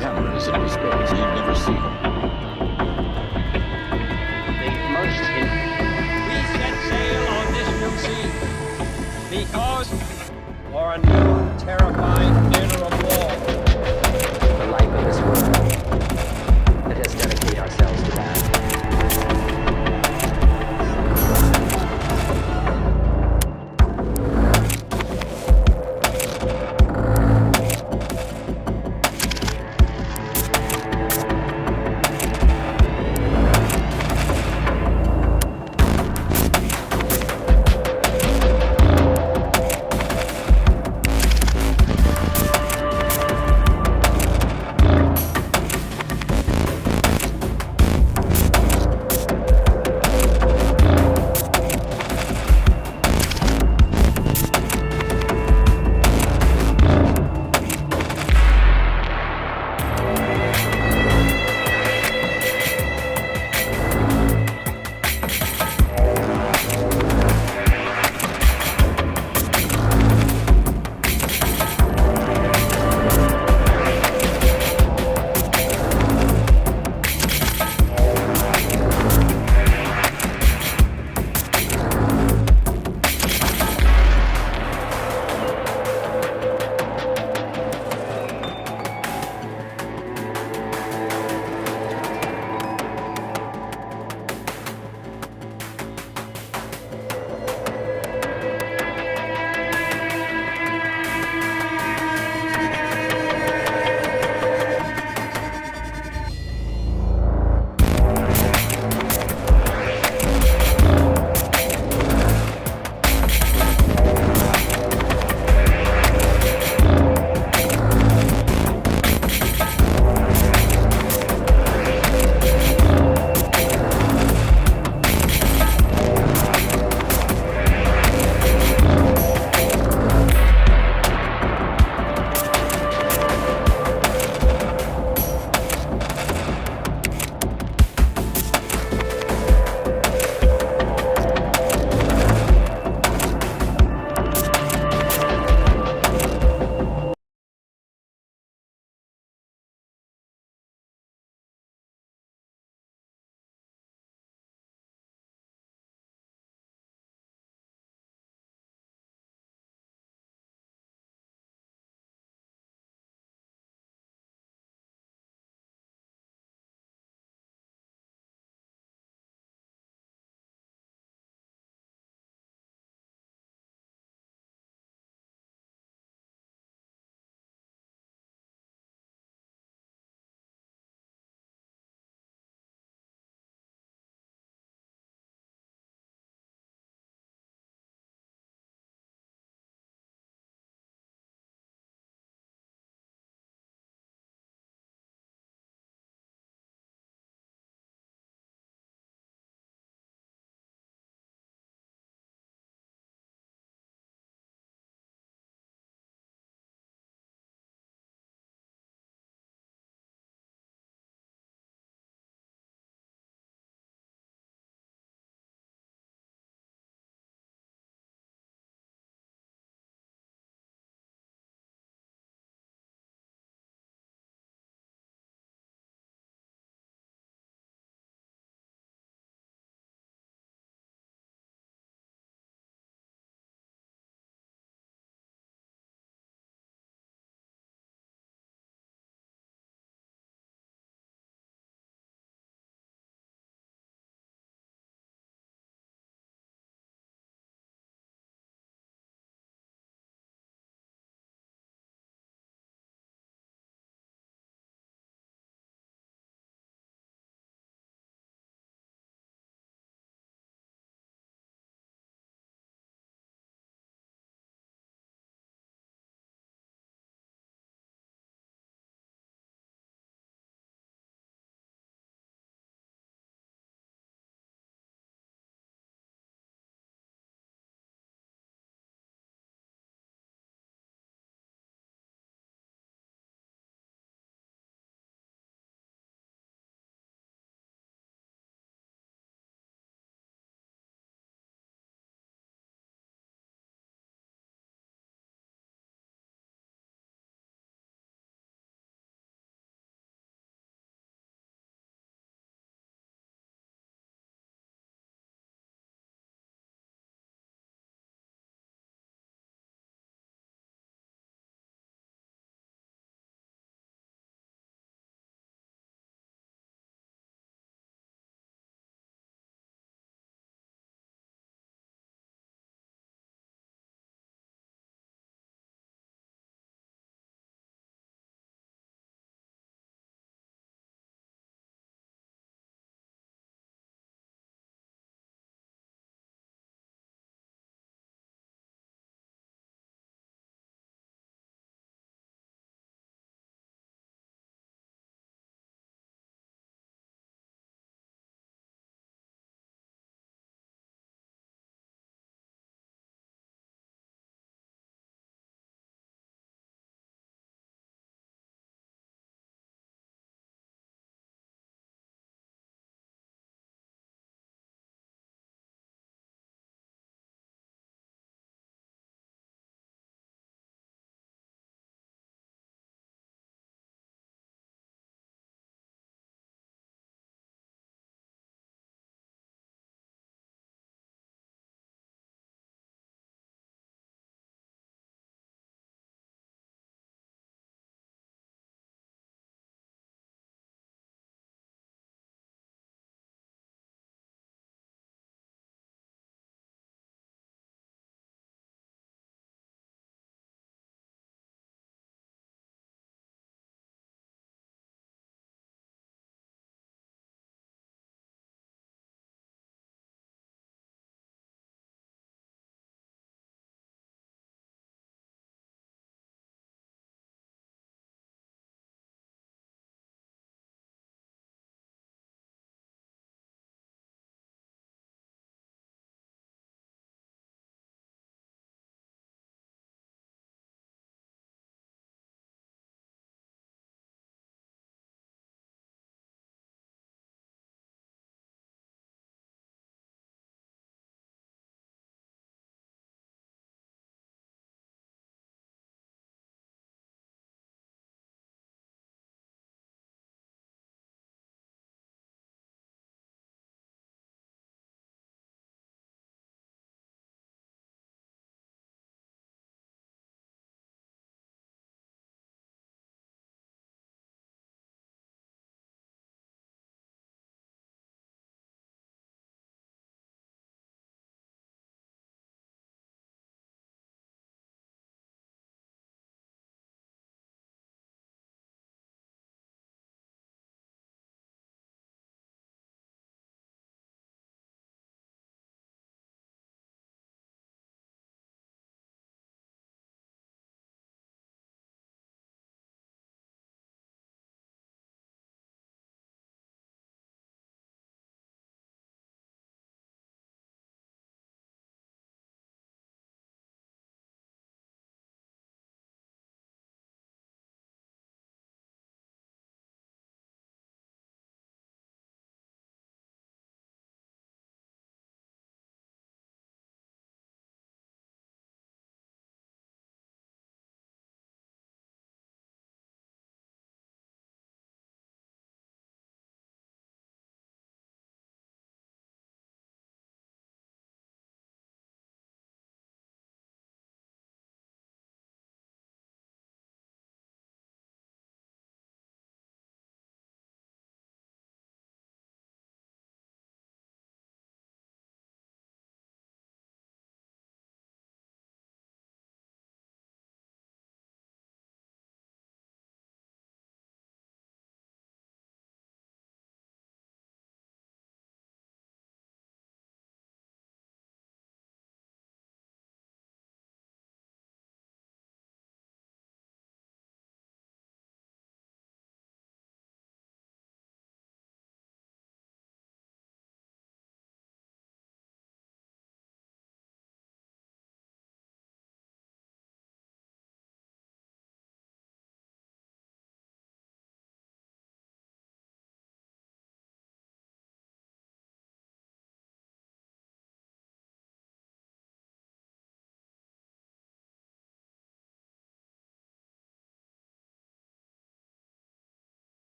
cameras into space you've never seen. They immersed in. We set sail on this new sea because for a new terrifying theater of war. The life of this world. Let us dedicate ourselves to that.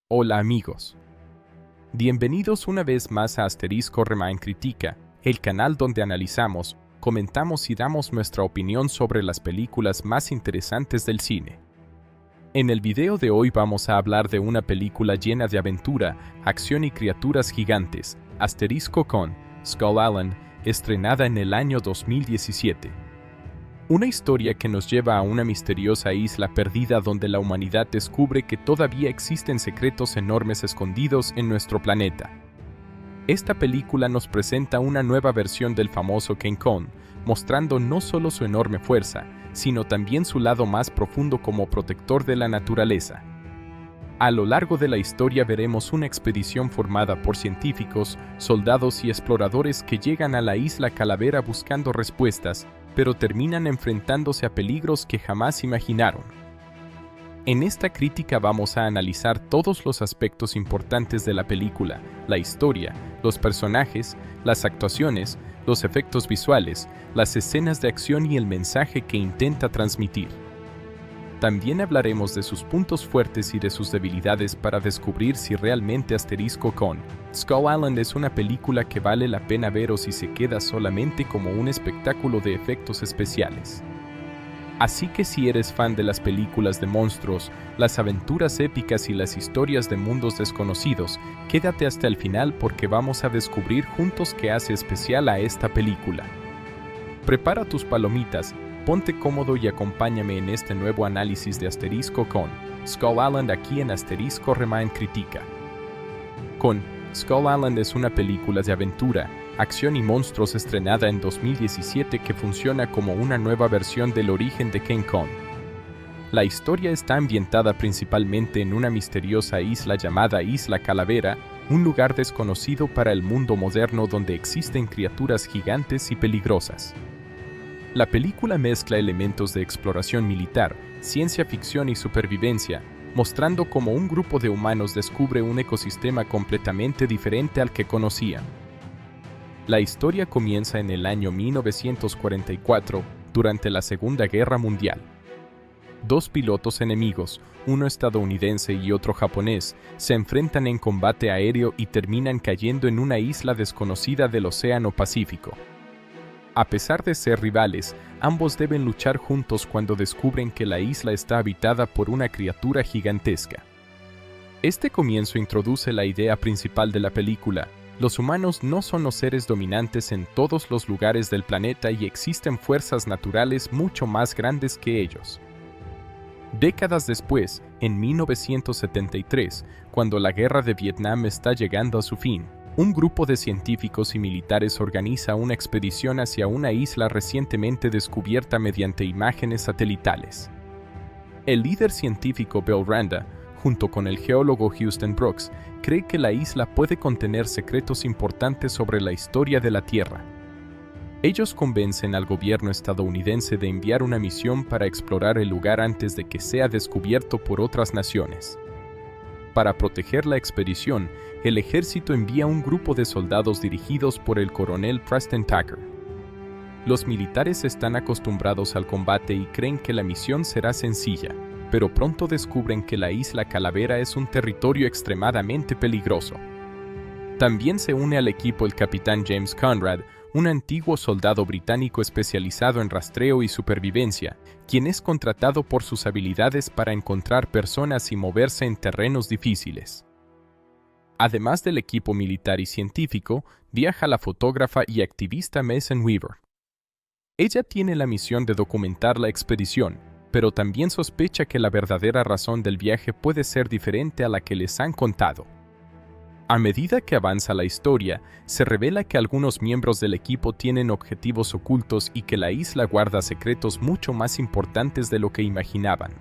Hola amigos. Bienvenidos una vez más a Asterisco Remain Critica, el canal donde analizamos, comentamos y damos nuestra opinión sobre las películas más interesantes del cine. En el video de hoy vamos a hablar de una película llena de aventura, acción y criaturas gigantes, asterisco con Skull Island, estrenada en el año 2017. Una historia que nos lleva a una misteriosa isla perdida donde la humanidad descubre que todavía existen secretos enormes escondidos en nuestro planeta. Esta película nos presenta una nueva versión del famoso King Kong, mostrando no solo su enorme fuerza, sino también su lado más profundo como protector de la naturaleza. A lo largo de la historia veremos una expedición formada por científicos, soldados y exploradores que llegan a la isla Calavera buscando respuestas, pero terminan enfrentándose a peligros que jamás imaginaron. En esta crítica vamos a analizar todos los aspectos importantes de la película, la historia, los personajes, las actuaciones, los efectos visuales, las escenas de acción y el mensaje que intenta transmitir. También hablaremos de sus puntos fuertes y de sus debilidades para descubrir si realmente Asterisco con Skull Island es una película que vale la pena ver o si se queda solamente como un espectáculo de efectos especiales. Así que si eres fan de las películas de monstruos, las aventuras épicas y las historias de mundos desconocidos, quédate hasta el final porque vamos a descubrir juntos qué hace especial a esta película. Prepara tus palomitas, ponte cómodo y acompáñame en este nuevo análisis de Asterisco con Skull Island aquí en Asterisco Remain Critica. Con Skull Island es una película de aventura, acción y monstruos estrenada en 2017 que funciona como una nueva versión del origen de King Kong. La historia está ambientada principalmente en una misteriosa isla llamada Isla Calavera, un lugar desconocido para el mundo moderno donde existen criaturas gigantes y peligrosas. La película mezcla elementos de exploración militar, ciencia ficción y supervivencia, mostrando cómo un grupo de humanos descubre un ecosistema completamente diferente al que conocían. La historia comienza en el año 1944, durante la Segunda Guerra Mundial. Dos pilotos enemigos, uno estadounidense y otro japonés, se enfrentan en combate aéreo y terminan cayendo en una isla desconocida del Océano Pacífico. A pesar de ser rivales, ambos deben luchar juntos cuando descubren que la isla está habitada por una criatura gigantesca. Este comienzo introduce la idea principal de la película. Los humanos no son los seres dominantes en todos los lugares del planeta y existen fuerzas naturales mucho más grandes que ellos. Décadas después, en 1973, cuando la guerra de Vietnam está llegando a su fin, un grupo de científicos y militares organiza una expedición hacia una isla recientemente descubierta mediante imágenes satelitales. El líder científico Bill Randa, junto con el geólogo Houston Brooks, cree que la isla puede contener secretos importantes sobre la historia de la Tierra. Ellos convencen al gobierno estadounidense de enviar una misión para explorar el lugar antes de que sea descubierto por otras naciones. Para proteger la expedición, el ejército envía un grupo de soldados dirigidos por el coronel Preston Tucker. Los militares están acostumbrados al combate y creen que la misión será sencilla, pero pronto descubren que la isla Calavera es un territorio extremadamente peligroso. También se une al equipo el capitán James Conrad, un antiguo soldado británico especializado en rastreo y supervivencia, quien es contratado por sus habilidades para encontrar personas y moverse en terrenos difíciles. Además del equipo militar y científico, viaja la fotógrafa y activista Mason Weaver. Ella tiene la misión de documentar la expedición, pero también sospecha que la verdadera razón del viaje puede ser diferente a la que les han contado. A medida que avanza la historia, se revela que algunos miembros del equipo tienen objetivos ocultos y que la isla guarda secretos mucho más importantes de lo que imaginaban.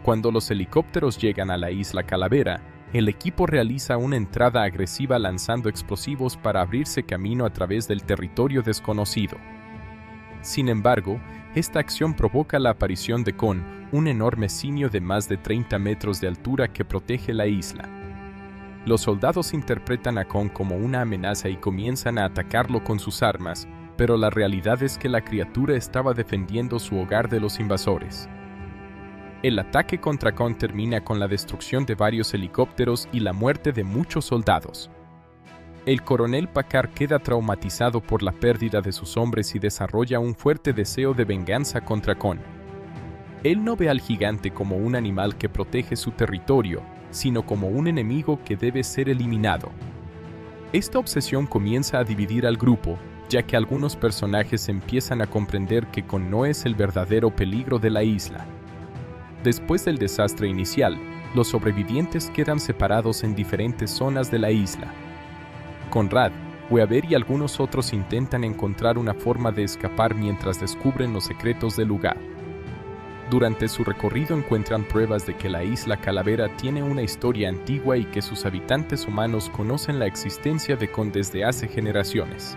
Cuando los helicópteros llegan a la isla Calavera, el equipo realiza una entrada agresiva lanzando explosivos para abrirse camino a través del territorio desconocido. Sin embargo, esta acción provoca la aparición de Kong, un enorme simio de más de 30 metros de altura que protege la isla. Los soldados interpretan a Kong como una amenaza y comienzan a atacarlo con sus armas, pero la realidad es que la criatura estaba defendiendo su hogar de los invasores. El ataque contra Kong termina con la destrucción de varios helicópteros y la muerte de muchos soldados. El coronel Packard queda traumatizado por la pérdida de sus hombres y desarrolla un fuerte deseo de venganza contra Kong. Él no ve al gigante como un animal que protege su territorio, sino como un enemigo que debe ser eliminado. Esta obsesión comienza a dividir al grupo, ya que algunos personajes empiezan a comprender que Kong no es el verdadero peligro de la isla. Después del desastre inicial, los sobrevivientes quedan separados en diferentes zonas de la isla. Conrad, Weaver y algunos otros intentan encontrar una forma de escapar mientras descubren los secretos del lugar. Durante su recorrido encuentran pruebas de que la isla Calavera tiene una historia antigua y que sus habitantes humanos conocen la existencia de Kong desde hace generaciones.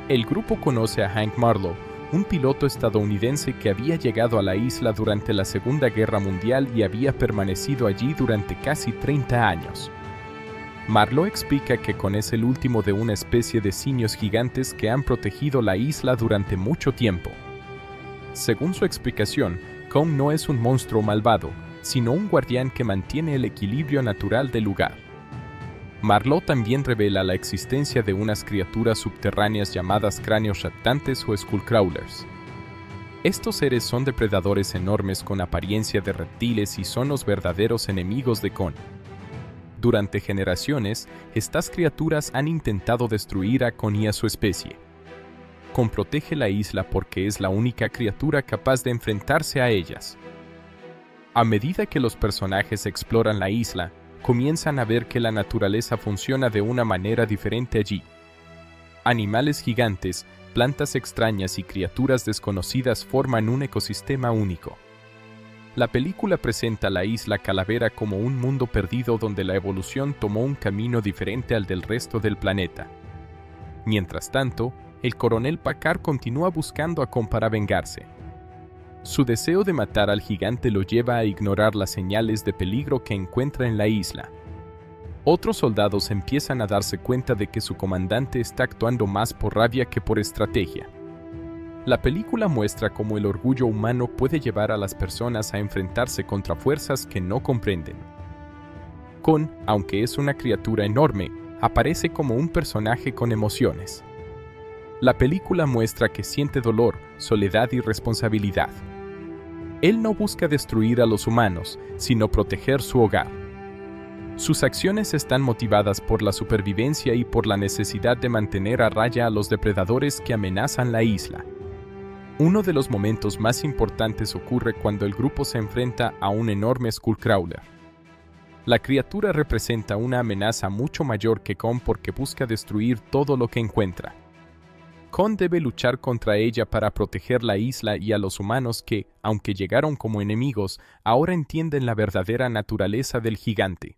El grupo conoce a Hank Marlowe, un piloto estadounidense que había llegado a la isla durante la Segunda Guerra Mundial y había permanecido allí durante casi 30 años. Marlowe explica que Kong es el último de una especie de simios gigantes que han protegido la isla durante mucho tiempo. Según su explicación, Kong no es un monstruo malvado, sino un guardián que mantiene el equilibrio natural del lugar. Marlowe también revela la existencia de unas criaturas subterráneas llamadas cráneos raptantes o skullcrawlers. Estos seres son depredadores enormes con apariencia de reptiles y son los verdaderos enemigos de Kong. Durante generaciones, estas criaturas han intentado destruir a Kong y a su especie. Kong protege la isla porque es la única criatura capaz de enfrentarse a ellas. A medida que los personajes exploran la isla, comienzan a ver que la naturaleza funciona de una manera diferente allí. Animales gigantes, plantas extrañas y criaturas desconocidas forman un ecosistema único. La película presenta la isla Calavera como un mundo perdido donde la evolución tomó un camino diferente al del resto del planeta. Mientras tanto, el coronel Packard continúa buscando a Kong para vengarse. Su deseo de matar al gigante lo lleva a ignorar las señales de peligro que encuentra en la isla. Otros soldados empiezan a darse cuenta de que su comandante está actuando más por rabia que por estrategia. La película muestra cómo el orgullo humano puede llevar a las personas a enfrentarse contra fuerzas que no comprenden. Kong, aunque es una criatura enorme, aparece como un personaje con emociones. La película muestra que siente dolor, soledad y responsabilidad. Él no busca destruir a los humanos, sino proteger su hogar. Sus acciones están motivadas por la supervivencia y por la necesidad de mantener a raya a los depredadores que amenazan la isla. Uno de los momentos más importantes ocurre cuando el grupo se enfrenta a un enorme skullcrawler. La criatura representa una amenaza mucho mayor que Kong porque busca destruir todo lo que encuentra. Kong debe luchar contra ella para proteger la isla y a los humanos que, aunque llegaron como enemigos, ahora entienden la verdadera naturaleza del gigante.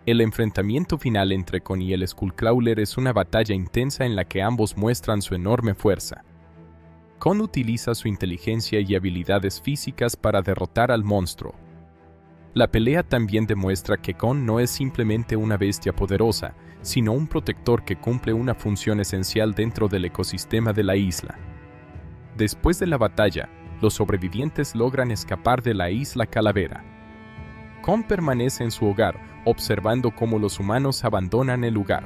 El enfrentamiento final entre Kong y el skullcrawler es una batalla intensa en la que ambos muestran su enorme fuerza. Kong utiliza su inteligencia y habilidades físicas para derrotar al monstruo. La pelea también demuestra que Kong no es simplemente una bestia poderosa, sino un protector que cumple una función esencial dentro del ecosistema de la isla. Después de la batalla, los sobrevivientes logran escapar de la isla Calavera. Kong permanece en su hogar, observando cómo los humanos abandonan el lugar.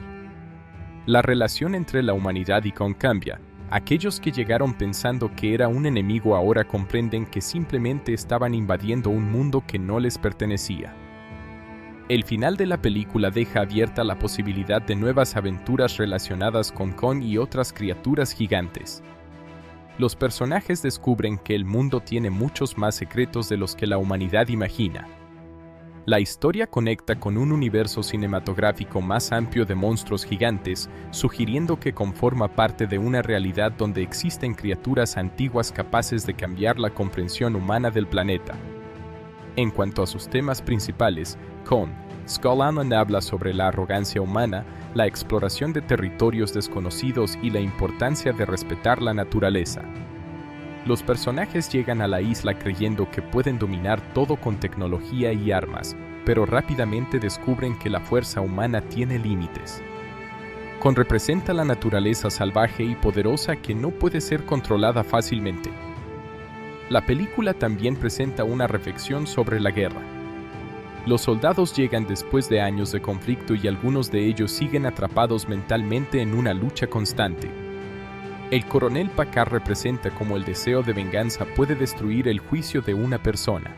La relación entre la humanidad y Kong cambia. Aquellos que llegaron pensando que era un enemigo ahora comprenden que simplemente estaban invadiendo un mundo que no les pertenecía. El final de la película deja abierta la posibilidad de nuevas aventuras relacionadas con Kong y otras criaturas gigantes. Los personajes descubren que el mundo tiene muchos más secretos de los que la humanidad imagina. La historia conecta con un universo cinematográfico más amplio de monstruos gigantes, sugiriendo que conforma parte de una realidad donde existen criaturas antiguas capaces de cambiar la comprensión humana del planeta. En cuanto a sus temas principales, Kong, Skull Island habla sobre la arrogancia humana, la exploración de territorios desconocidos y la importancia de respetar la naturaleza. Los personajes llegan a la isla creyendo que pueden dominar todo con tecnología y armas, pero rápidamente descubren que la fuerza humana tiene límites. Kong representa la naturaleza salvaje y poderosa que no puede ser controlada fácilmente. La película también presenta una reflexión sobre la guerra. Los soldados llegan después de años de conflicto y algunos de ellos siguen atrapados mentalmente en una lucha constante. El coronel Packard representa cómo el deseo de venganza puede destruir el juicio de una persona.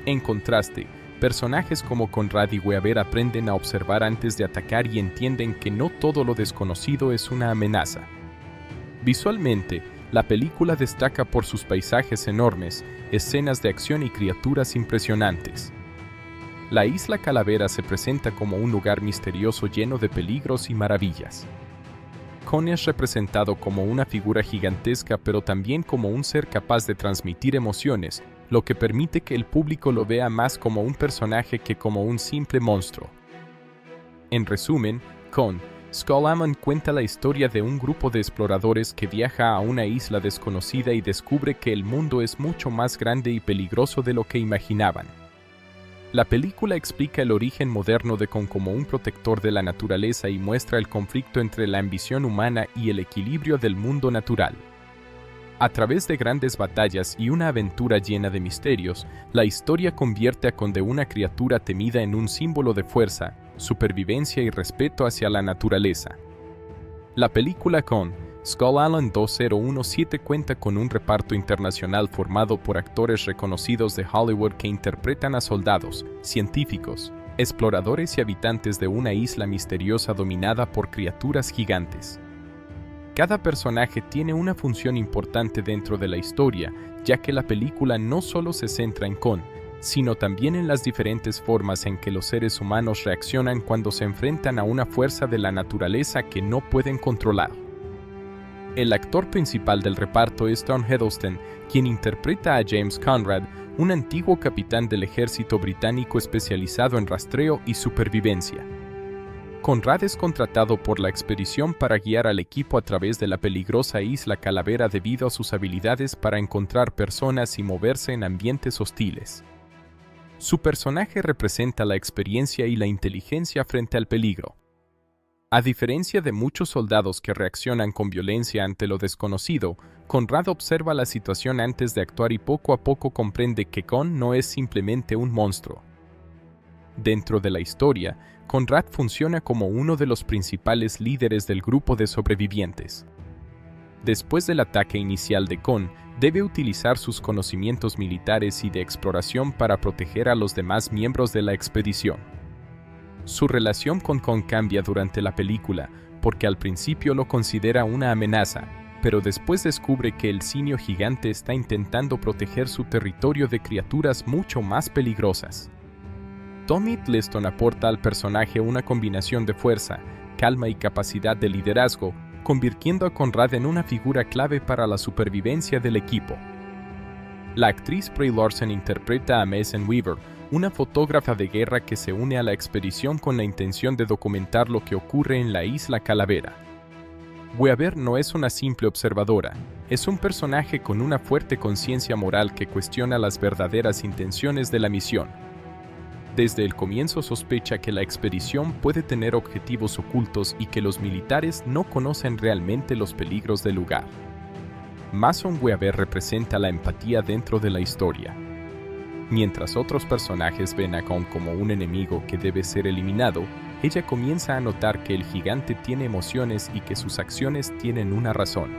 En contraste, personajes como Conrad y Weaver aprenden a observar antes de atacar y entienden que no todo lo desconocido es una amenaza. Visualmente, la película destaca por sus paisajes enormes, escenas de acción y criaturas impresionantes. La isla Calavera se presenta como un lugar misterioso lleno de peligros y maravillas. Kong es representado como una figura gigantesca, pero también como un ser capaz de transmitir emociones, lo que permite que el público lo vea más como un personaje que como un simple monstruo. En resumen, Kong, Skull Island cuenta la historia de un grupo de exploradores que viaja a una isla desconocida y descubre que el mundo es mucho más grande y peligroso de lo que imaginaban. La película explica el origen moderno de Kong como un protector de la naturaleza y muestra el conflicto entre la ambición humana y el equilibrio del mundo natural. A través de grandes batallas y una aventura llena de misterios, la historia convierte a Kong de una criatura temida en un símbolo de fuerza, supervivencia y respeto hacia la naturaleza. La película Kong, Skull Island 2017 cuenta con un reparto internacional formado por actores reconocidos de Hollywood que interpretan a soldados, científicos, exploradores y habitantes de una isla misteriosa dominada por criaturas gigantes. Cada personaje tiene una función importante dentro de la historia, ya que la película no solo se centra en Kong, sino también en las diferentes formas en que los seres humanos reaccionan cuando se enfrentan a una fuerza de la naturaleza que no pueden controlar. El actor principal del reparto es Tom Hiddleston, quien interpreta a James Conrad, un antiguo capitán del ejército británico especializado en rastreo y supervivencia. Conrad es contratado por la expedición para guiar al equipo a través de la peligrosa isla Calavera debido a sus habilidades para encontrar personas y moverse en ambientes hostiles. Su personaje representa la experiencia y la inteligencia frente al peligro. A diferencia de muchos soldados que reaccionan con violencia ante lo desconocido, Conrad observa la situación antes de actuar y poco a poco comprende que Kong no es simplemente un monstruo. Dentro de la historia, Conrad funciona como uno de los principales líderes del grupo de sobrevivientes. Después del ataque inicial de Kong, debe utilizar sus conocimientos militares y de exploración para proteger a los demás miembros de la expedición. Su relación con Kong cambia durante la película, porque al principio lo considera una amenaza, pero después descubre que el simio gigante está intentando proteger su territorio de criaturas mucho más peligrosas. Tom Hiddleston aporta al personaje una combinación de fuerza, calma y capacidad de liderazgo, convirtiendo a Conrad en una figura clave para la supervivencia del equipo. La actriz Brie Larson interpreta a Mason Weaver, una fotógrafa de guerra que se une a la expedición con la intención de documentar lo que ocurre en la isla Calavera. Weaver no es una simple observadora, es un personaje con una fuerte conciencia moral que cuestiona las verdaderas intenciones de la misión. Desde el comienzo sospecha que la expedición puede tener objetivos ocultos y que los militares no conocen realmente los peligros del lugar. Mason Weaver representa la empatía dentro de la historia. Mientras otros personajes ven a Kong como un enemigo que debe ser eliminado, ella comienza a notar que el gigante tiene emociones y que sus acciones tienen una razón.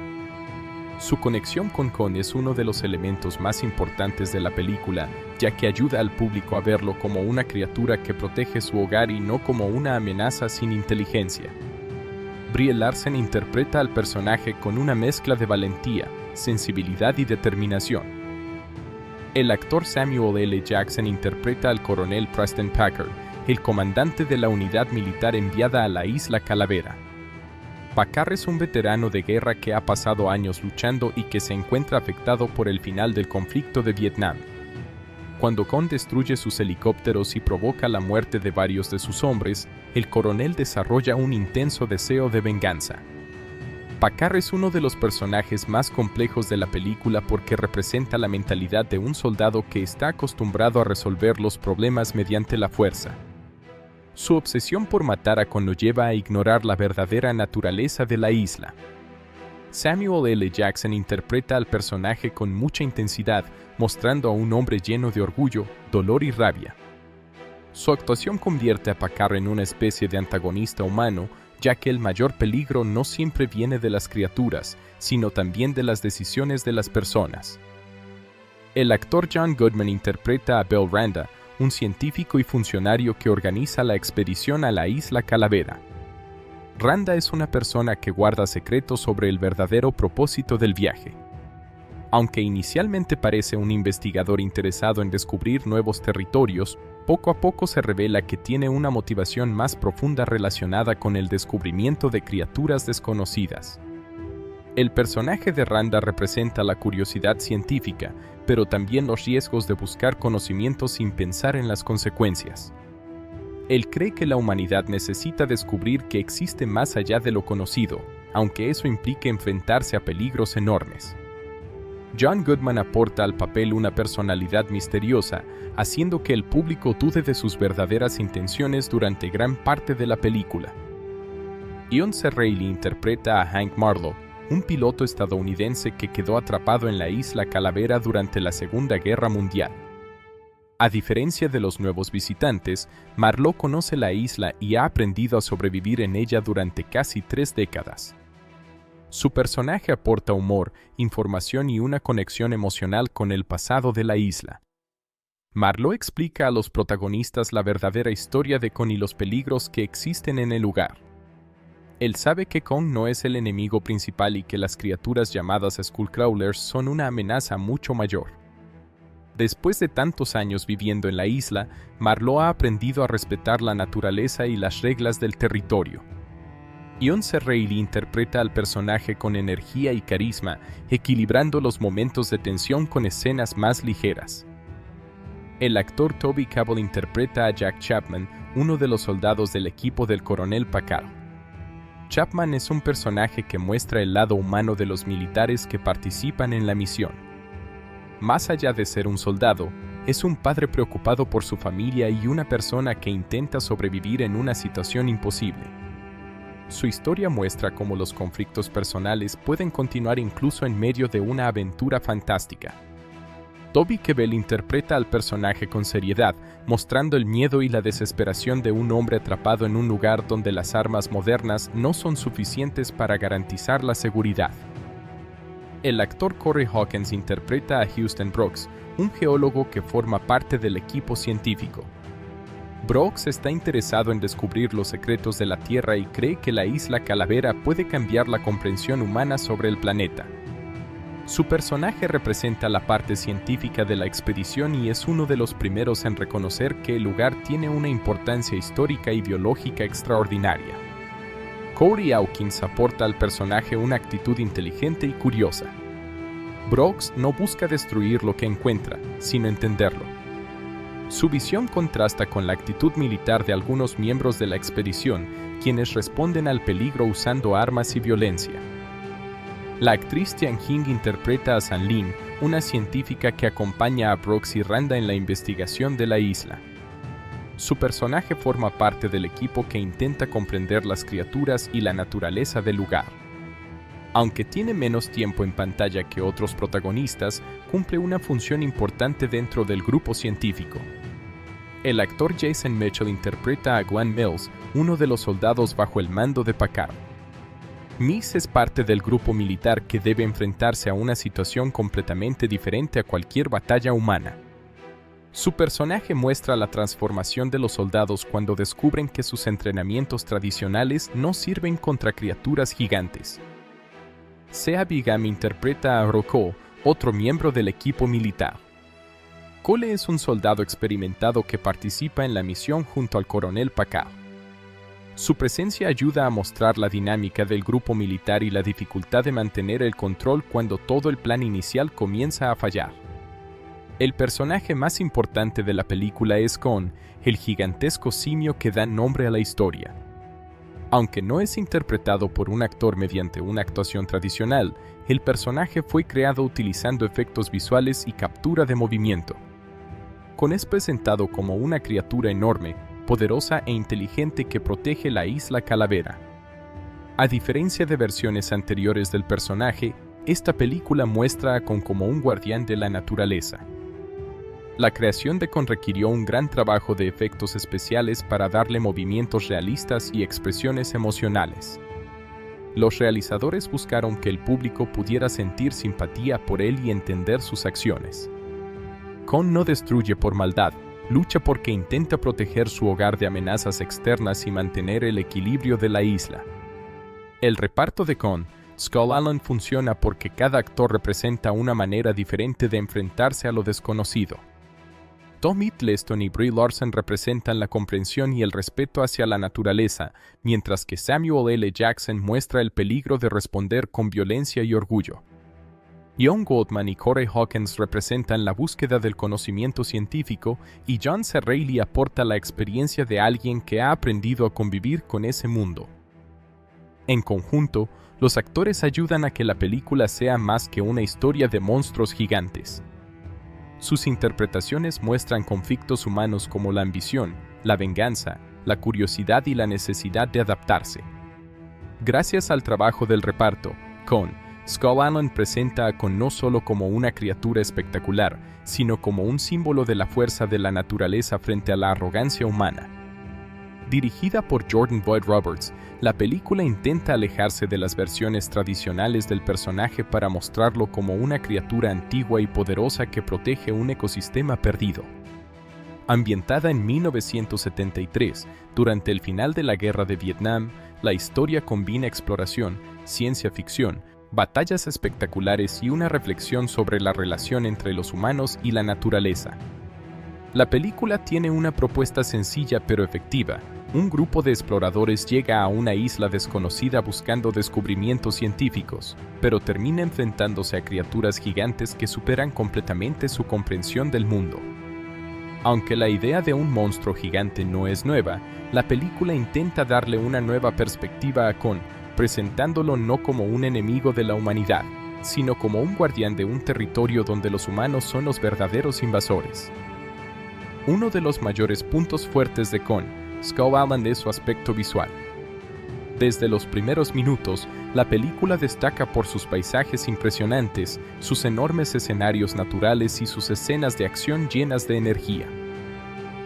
Su conexión con Kong es uno de los elementos más importantes de la película, ya que ayuda al público a verlo como una criatura que protege su hogar y no como una amenaza sin inteligencia. Brie Larson interpreta al personaje con una mezcla de valentía, sensibilidad y determinación. El actor Samuel L. Jackson interpreta al coronel Preston Packard, el comandante de la unidad militar enviada a la isla Calavera. Packard es un veterano de guerra que ha pasado años luchando y que se encuentra afectado por el final del conflicto de Vietnam. Cuando Kong destruye sus helicópteros y provoca la muerte de varios de sus hombres, el coronel desarrolla un intenso deseo de venganza. Packard es uno de los personajes más complejos de la película porque representa la mentalidad de un soldado que está acostumbrado a resolver los problemas mediante la fuerza. Su obsesión por matar a Kong lo lleva a ignorar la verdadera naturaleza de la isla. Samuel L. Jackson interpreta al personaje con mucha intensidad, mostrando a un hombre lleno de orgullo, dolor y rabia. Su actuación convierte a Packard en una especie de antagonista humano, ya que el mayor peligro no siempre viene de las criaturas, sino también de las decisiones de las personas. El actor John Goodman interpreta a Bill Randa, un científico y funcionario que organiza la expedición a la Isla Calavera. Randa es una persona que guarda secretos sobre el verdadero propósito del viaje. Aunque inicialmente parece un investigador interesado en descubrir nuevos territorios, poco a poco se revela que tiene una motivación más profunda relacionada con el descubrimiento de criaturas desconocidas. El personaje de Randa representa la curiosidad científica, pero también los riesgos de buscar conocimiento sin pensar en las consecuencias. Él cree que la humanidad necesita descubrir que existe más allá de lo conocido, aunque eso implique enfrentarse a peligros enormes. John Goodman aporta al papel una personalidad misteriosa, haciendo que el público dude de sus verdaderas intenciones durante gran parte de la película. Ion C. Reilly interpreta a Hank Marlowe, un piloto estadounidense que quedó atrapado en la Isla Calavera durante la Segunda Guerra Mundial. A diferencia de los nuevos visitantes, Marlowe conoce la isla y ha aprendido a sobrevivir en ella durante casi 3 décadas. Su personaje aporta humor, información y una conexión emocional con el pasado de la isla. Marlowe explica a los protagonistas la verdadera historia de Kong y los peligros que existen en el lugar. Él sabe que Kong no es el enemigo principal y que las criaturas llamadas Skullcrawlers son una amenaza mucho mayor. Después de tantos años viviendo en la isla, Marlowe ha aprendido a respetar la naturaleza y las reglas del territorio. Ion C. Reilly interpreta al personaje con energía y carisma, equilibrando los momentos de tensión con escenas más ligeras. El actor Toby Kebbell interpreta a Jack Chapman, uno de los soldados del equipo del coronel Packard. Chapman es un personaje que muestra el lado humano de los militares que participan en la misión. Más allá de ser un soldado, es un padre preocupado por su familia y una persona que intenta sobrevivir en una situación imposible. Su historia muestra cómo los conflictos personales pueden continuar incluso en medio de una aventura fantástica. Toby Kebbell interpreta al personaje con seriedad, mostrando el miedo y la desesperación de un hombre atrapado en un lugar donde las armas modernas no son suficientes para garantizar la seguridad. El actor Corey Hawkins interpreta a Houston Brooks, un geólogo que forma parte del equipo científico. Brooks está interesado en descubrir los secretos de la Tierra y cree que la Isla Calavera puede cambiar la comprensión humana sobre el planeta. Su personaje representa la parte científica de la expedición y es uno de los primeros en reconocer que el lugar tiene una importancia histórica y biológica extraordinaria. Corey Hawkins aporta al personaje una actitud inteligente y curiosa. Brooks no busca destruir lo que encuentra, sino entenderlo. Su visión contrasta con la actitud militar de algunos miembros de la expedición, quienes responden al peligro usando armas y violencia. La actriz Tian Hing interpreta a San Lin, una científica que acompaña a Brooks y Randa en la investigación de la isla. Su personaje forma parte del equipo que intenta comprender las criaturas y la naturaleza del lugar. Aunque tiene menos tiempo en pantalla que otros protagonistas, cumple una función importante dentro del grupo científico. El actor Jason Mitchell interpreta a Gwen Mills, uno de los soldados bajo el mando de Packard. Mills es parte del grupo militar que debe enfrentarse a una situación completamente diferente a cualquier batalla humana. Su personaje muestra la transformación de los soldados cuando descubren que sus entrenamientos tradicionales no sirven contra criaturas gigantes. Sea Bigami interpreta a Roko, otro miembro del equipo militar. Cole es un soldado experimentado que participa en la misión junto al coronel Packard. Su presencia ayuda a mostrar la dinámica del grupo militar y la dificultad de mantener el control cuando todo el plan inicial comienza a fallar. El personaje más importante de la película es Kong, el gigantesco simio que da nombre a la historia. Aunque no es interpretado por un actor mediante una actuación tradicional, el personaje fue creado utilizando efectos visuales y captura de movimiento. Kong es presentado como una criatura enorme, poderosa e inteligente que protege la Isla Calavera. A diferencia de versiones anteriores del personaje, esta película muestra a Kong como un guardián de la naturaleza. La creación de Kong requirió un gran trabajo de efectos especiales para darle movimientos realistas y expresiones emocionales. Los realizadores buscaron que el público pudiera sentir simpatía por él y entender sus acciones. Kong no destruye por maldad, lucha porque intenta proteger su hogar de amenazas externas y mantener el equilibrio de la isla. El reparto de Kong, Skull Island funciona porque cada actor representa una manera diferente de enfrentarse a lo desconocido. Tom Hiddleston y Brie Larson representan la comprensión y el respeto hacia la naturaleza, mientras que Samuel L. Jackson muestra el peligro de responder con violencia y orgullo. Young Goldman y Corey Hawkins representan la búsqueda del conocimiento científico y John C. Reilly aporta la experiencia de alguien que ha aprendido a convivir con ese mundo. En conjunto, los actores ayudan a que la película sea más que una historia de monstruos gigantes. Sus interpretaciones muestran conflictos humanos como la ambición, la venganza, la curiosidad y la necesidad de adaptarse. Gracias al trabajo del reparto, Kong, Skull Island presenta a Kong no solo como una criatura espectacular, sino como un símbolo de la fuerza de la naturaleza frente a la arrogancia humana. Dirigida por Jordan Vogt Roberts, la película intenta alejarse de las versiones tradicionales del personaje para mostrarlo como una criatura antigua y poderosa que protege un ecosistema perdido. Ambientada en 1973, durante el final de la Guerra de Vietnam, la historia combina exploración, ciencia ficción, batallas espectaculares y una reflexión sobre la relación entre los humanos y la naturaleza. La película tiene una propuesta sencilla pero efectiva. Un grupo de exploradores llega a una isla desconocida buscando descubrimientos científicos, pero termina enfrentándose a criaturas gigantes que superan completamente su comprensión del mundo. Aunque la idea de un monstruo gigante no es nueva, la película intenta darle una nueva perspectiva a Kong, presentándolo no como un enemigo de la humanidad, sino como un guardián de un territorio donde los humanos son los verdaderos invasores. Uno de los mayores puntos fuertes de Kong, Skull Island, es su aspecto visual. Desde los primeros minutos, la película destaca por sus paisajes impresionantes, sus enormes escenarios naturales y sus escenas de acción llenas de energía.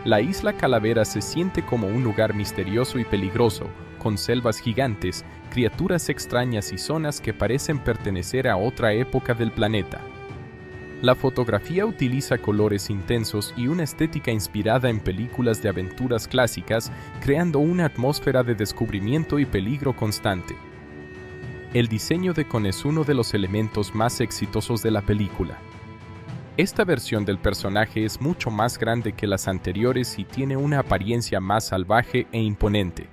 La isla Calavera se siente como un lugar misterioso y peligroso, con selvas gigantes, criaturas extrañas y zonas que parecen pertenecer a otra época del planeta. La fotografía utiliza colores intensos y una estética inspirada en películas de aventuras clásicas, creando una atmósfera de descubrimiento y peligro constante. El diseño de Kong es uno de los elementos más exitosos de la película. Esta versión del personaje es mucho más grande que las anteriores y tiene una apariencia más salvaje e imponente.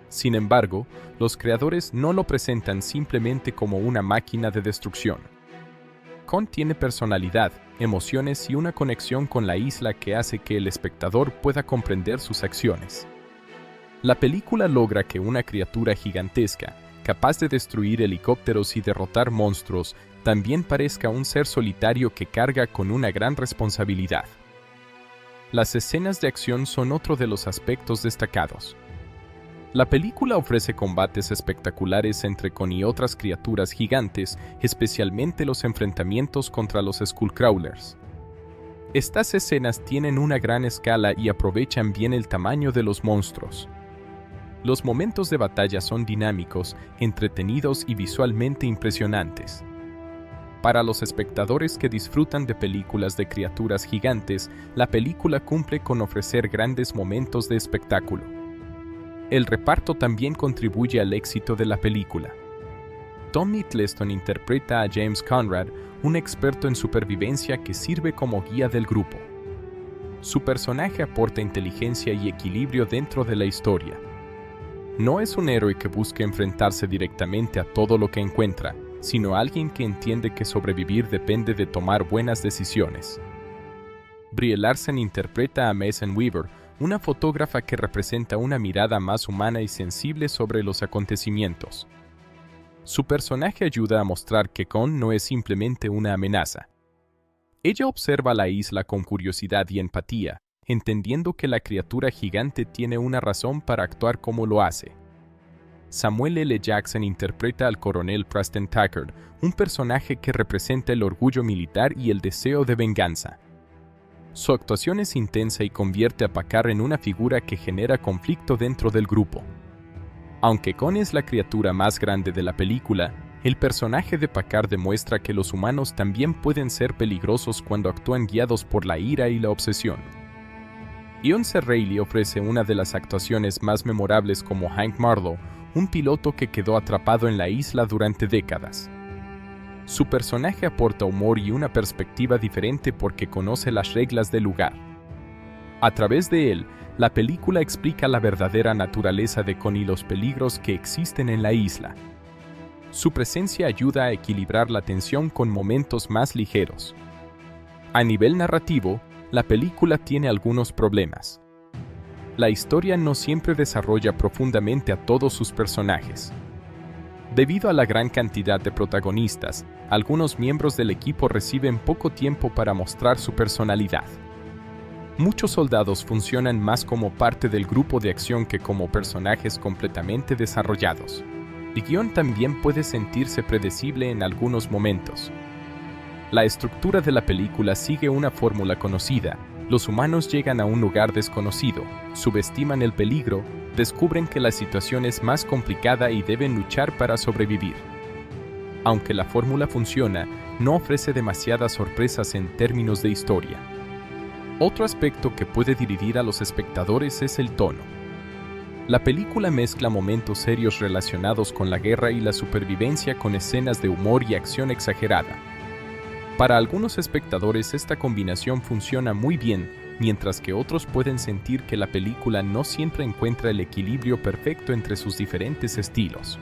Sin embargo, los creadores no lo presentan simplemente como una máquina de destrucción. Kong tiene personalidad, emociones y una conexión con la isla que hace que el espectador pueda comprender sus acciones. La película logra que una criatura gigantesca, capaz de destruir helicópteros y derrotar monstruos, también parezca un ser solitario que carga con una gran responsabilidad. Las escenas de acción son otro de los aspectos destacados. La película ofrece combates espectaculares entre Kong y otras criaturas gigantes, especialmente los enfrentamientos contra los Skullcrawlers. Estas escenas tienen una gran escala y aprovechan bien el tamaño de los monstruos. Los momentos de batalla son dinámicos, entretenidos y visualmente impresionantes. Para los espectadores que disfrutan de películas de criaturas gigantes, la película cumple con ofrecer grandes momentos de espectáculo. El reparto también contribuye al éxito de la película. Tom Hiddleston interpreta a James Conrad, un experto en supervivencia que sirve como guía del grupo. Su personaje aporta inteligencia y equilibrio dentro de la historia. No es un héroe que busque enfrentarse directamente a todo lo que encuentra, sino alguien que entiende que sobrevivir depende de tomar buenas decisiones. Brie Larson interpreta a Mason Weaver, una fotógrafa que representa una mirada más humana y sensible sobre los acontecimientos. Su personaje ayuda a mostrar que Kong no es simplemente una amenaza. Ella observa la isla con curiosidad y empatía, entendiendo que la criatura gigante tiene una razón para actuar como lo hace. Samuel L. Jackson interpreta al coronel Preston Tackard, un personaje que representa el orgullo militar y el deseo de venganza. Su actuación es intensa y convierte a Packard en una figura que genera conflicto dentro del grupo. Aunque Con es la criatura más grande de la película, el personaje de Packard demuestra que los humanos también pueden ser peligrosos cuando actúan guiados por la ira y la obsesión. Ian C. Reilly ofrece una de las actuaciones más memorables como Hank Marlowe, un piloto que quedó atrapado en la isla durante décadas. Su personaje aporta humor y una perspectiva diferente porque conoce las reglas del lugar. A través de él, la película explica la verdadera naturaleza de Con y los peligros que existen en la isla. Su presencia ayuda a equilibrar la tensión con momentos más ligeros. A nivel narrativo, la película tiene algunos problemas. La historia no siempre desarrolla profundamente a todos sus personajes. Debido a la gran cantidad de protagonistas, algunos miembros del equipo reciben poco tiempo para mostrar su personalidad. Muchos soldados funcionan más como parte del grupo de acción que como personajes completamente desarrollados. El guión también puede sentirse predecible en algunos momentos. La estructura de la película sigue una fórmula conocida. Los humanos llegan a un lugar desconocido, subestiman el peligro, descubren que la situación es más complicada y deben luchar para sobrevivir. Aunque la fórmula funciona, no ofrece demasiadas sorpresas en términos de historia. Otro aspecto que puede dividir a los espectadores es el tono. La película mezcla momentos serios relacionados con la guerra y la supervivencia con escenas de humor y acción exagerada. Para algunos espectadores esta combinación funciona muy bien, mientras que otros pueden sentir que la película no siempre encuentra el equilibrio perfecto entre sus diferentes estilos.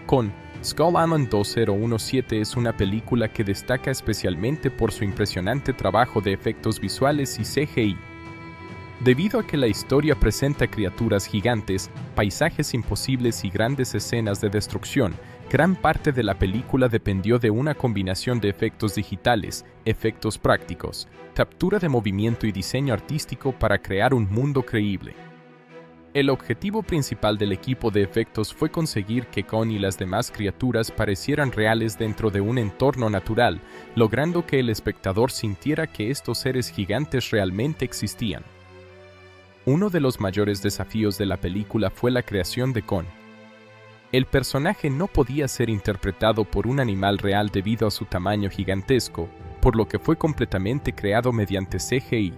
Con Skull Island 2017 es una película que destaca especialmente por su impresionante trabajo de efectos visuales y CGI. Debido a que la historia presenta criaturas gigantes, paisajes imposibles y grandes escenas de destrucción, gran parte de la película dependió de una combinación de efectos digitales, efectos prácticos, captura de movimiento y diseño artístico para crear un mundo creíble. El objetivo principal del equipo de efectos fue conseguir que Con y las demás criaturas parecieran reales dentro de un entorno natural, logrando que el espectador sintiera que estos seres gigantes realmente existían. Uno de los mayores desafíos de la película fue la creación de Con. El personaje no podía ser interpretado por un animal real debido a su tamaño gigantesco, por lo que fue completamente creado mediante CGI.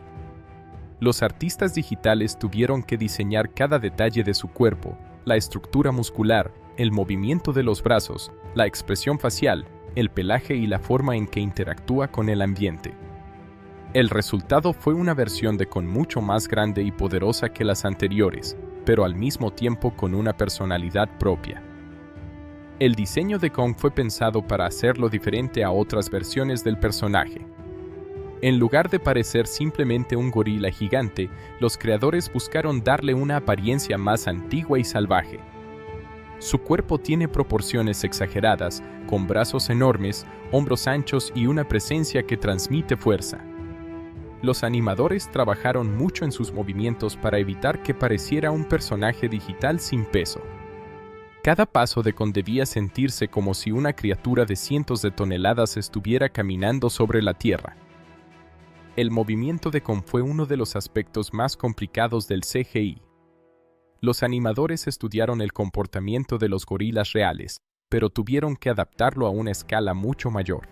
Los artistas digitales tuvieron que diseñar cada detalle de su cuerpo, la estructura muscular, el movimiento de los brazos, la expresión facial, el pelaje y la forma en que interactúa con el ambiente. El resultado fue una versión de Con mucho más grande y poderosa que las anteriores, pero al mismo tiempo con una personalidad propia. El diseño de Kong fue pensado para hacerlo diferente a otras versiones del personaje. En lugar de parecer simplemente un gorila gigante, los creadores buscaron darle una apariencia más antigua y salvaje. Su cuerpo tiene proporciones exageradas, con brazos enormes, hombros anchos y una presencia que transmite fuerza. Los animadores trabajaron mucho en sus movimientos para evitar que pareciera un personaje digital sin peso. Cada paso de Con debía sentirse como si una criatura de cientos de toneladas estuviera caminando sobre la tierra. El movimiento de Con fue uno de los aspectos más complicados del CGI. Los animadores estudiaron el comportamiento de los gorilas reales, pero tuvieron que adaptarlo a una escala mucho mayor.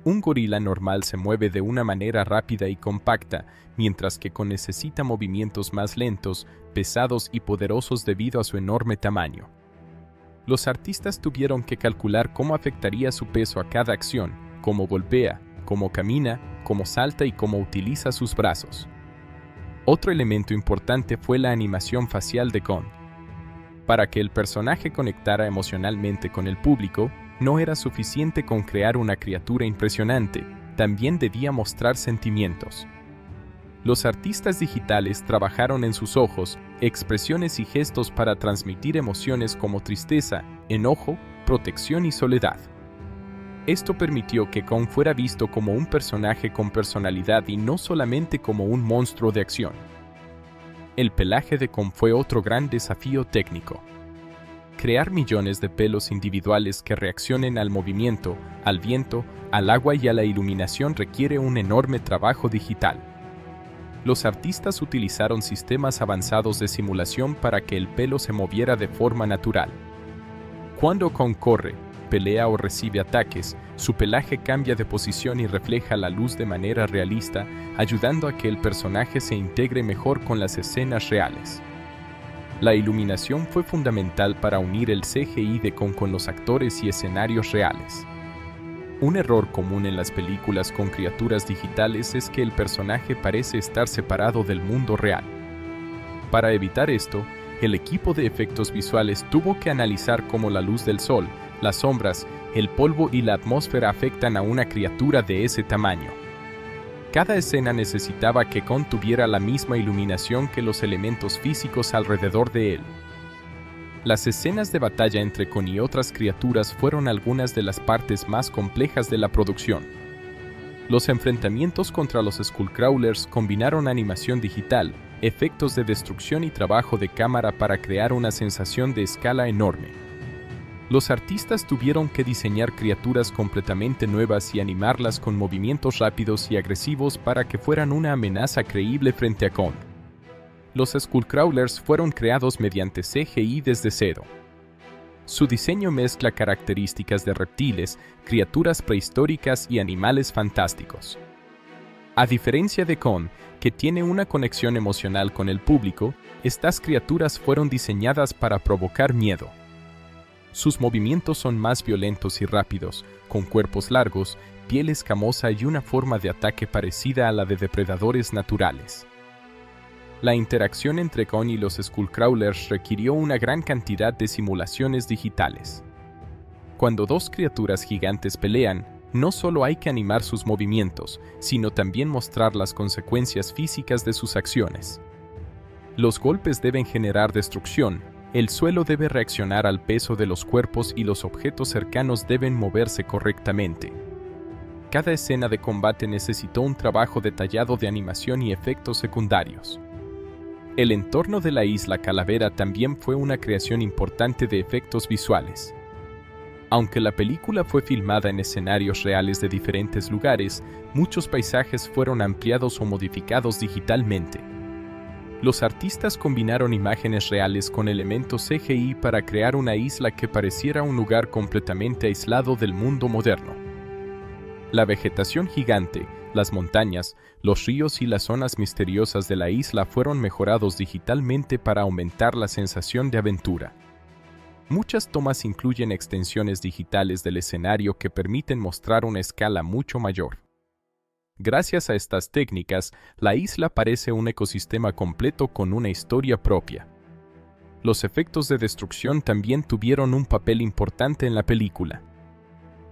Un gorila normal se mueve de una manera rápida y compacta, mientras que Con necesita movimientos más lentos, pesados y poderosos debido a su enorme tamaño. Los artistas tuvieron que calcular cómo afectaría su peso a cada acción, cómo golpea, cómo camina, cómo salta y cómo utiliza sus brazos. Otro elemento importante fue la animación facial de Con. Para que el personaje conectara emocionalmente con el público, no era suficiente con crear una criatura impresionante, también debía mostrar sentimientos. Los artistas digitales trabajaron en sus ojos, expresiones y gestos para transmitir emociones como tristeza, enojo, protección y soledad. Esto permitió que Kong fuera visto como un personaje con personalidad y no solamente como un monstruo de acción. El pelaje de Kong fue otro gran desafío técnico. Crear millones de pelos individuales que reaccionen al movimiento, al viento, al agua y a la iluminación requiere un enorme trabajo digital. Los artistas utilizaron sistemas avanzados de simulación para que el pelo se moviera de forma natural. Cuando Kong corre, pelea o recibe ataques, su pelaje cambia de posición y refleja la luz de manera realista, ayudando a que el personaje se integre mejor con las escenas reales. La iluminación fue fundamental para unir el CGI de Kong con los actores y escenarios reales. Un error común en las películas con criaturas digitales es que el personaje parece estar separado del mundo real. Para evitar esto, el equipo de efectos visuales tuvo que analizar cómo la luz del sol, las sombras, el polvo y la atmósfera afectan a una criatura de ese tamaño. Cada escena necesitaba que Kong tuviera la misma iluminación que los elementos físicos alrededor de él. Las escenas de batalla entre Kong y otras criaturas fueron algunas de las partes más complejas de la producción. Los enfrentamientos contra los Skullcrawlers combinaron animación digital, efectos de destrucción y trabajo de cámara para crear una sensación de escala enorme. Los artistas tuvieron que diseñar criaturas completamente nuevas y animarlas con movimientos rápidos y agresivos para que fueran una amenaza creíble frente a Kong. Los Skullcrawlers fueron creados mediante CGI desde cero. Su diseño mezcla características de reptiles, criaturas prehistóricas y animales fantásticos. A diferencia de Kong, que tiene una conexión emocional con el público, estas criaturas fueron diseñadas para provocar miedo. Sus movimientos son más violentos y rápidos, con cuerpos largos, piel escamosa y una forma de ataque parecida a la de depredadores naturales. La interacción entre Kong y los Skullcrawlers requirió una gran cantidad de simulaciones digitales. Cuando dos criaturas gigantes pelean, no solo hay que animar sus movimientos, sino también mostrar las consecuencias físicas de sus acciones. Los golpes deben generar destrucción, el suelo debe reaccionar al peso de los cuerpos y los objetos cercanos deben moverse correctamente. Cada escena de combate necesitó un trabajo detallado de animación y efectos secundarios. El entorno de la isla Calavera también fue una creación importante de efectos visuales. Aunque la película fue filmada en escenarios reales de diferentes lugares, muchos paisajes fueron ampliados o modificados digitalmente. Los artistas combinaron imágenes reales con elementos CGI para crear una isla que pareciera un lugar completamente aislado del mundo moderno. La vegetación gigante, las montañas, los ríos y las zonas misteriosas de la isla fueron mejorados digitalmente para aumentar la sensación de aventura. Muchas tomas incluyen extensiones digitales del escenario que permiten mostrar una escala mucho mayor. Gracias a estas técnicas, la isla parece un ecosistema completo con una historia propia. Los efectos de destrucción también tuvieron un papel importante en la película.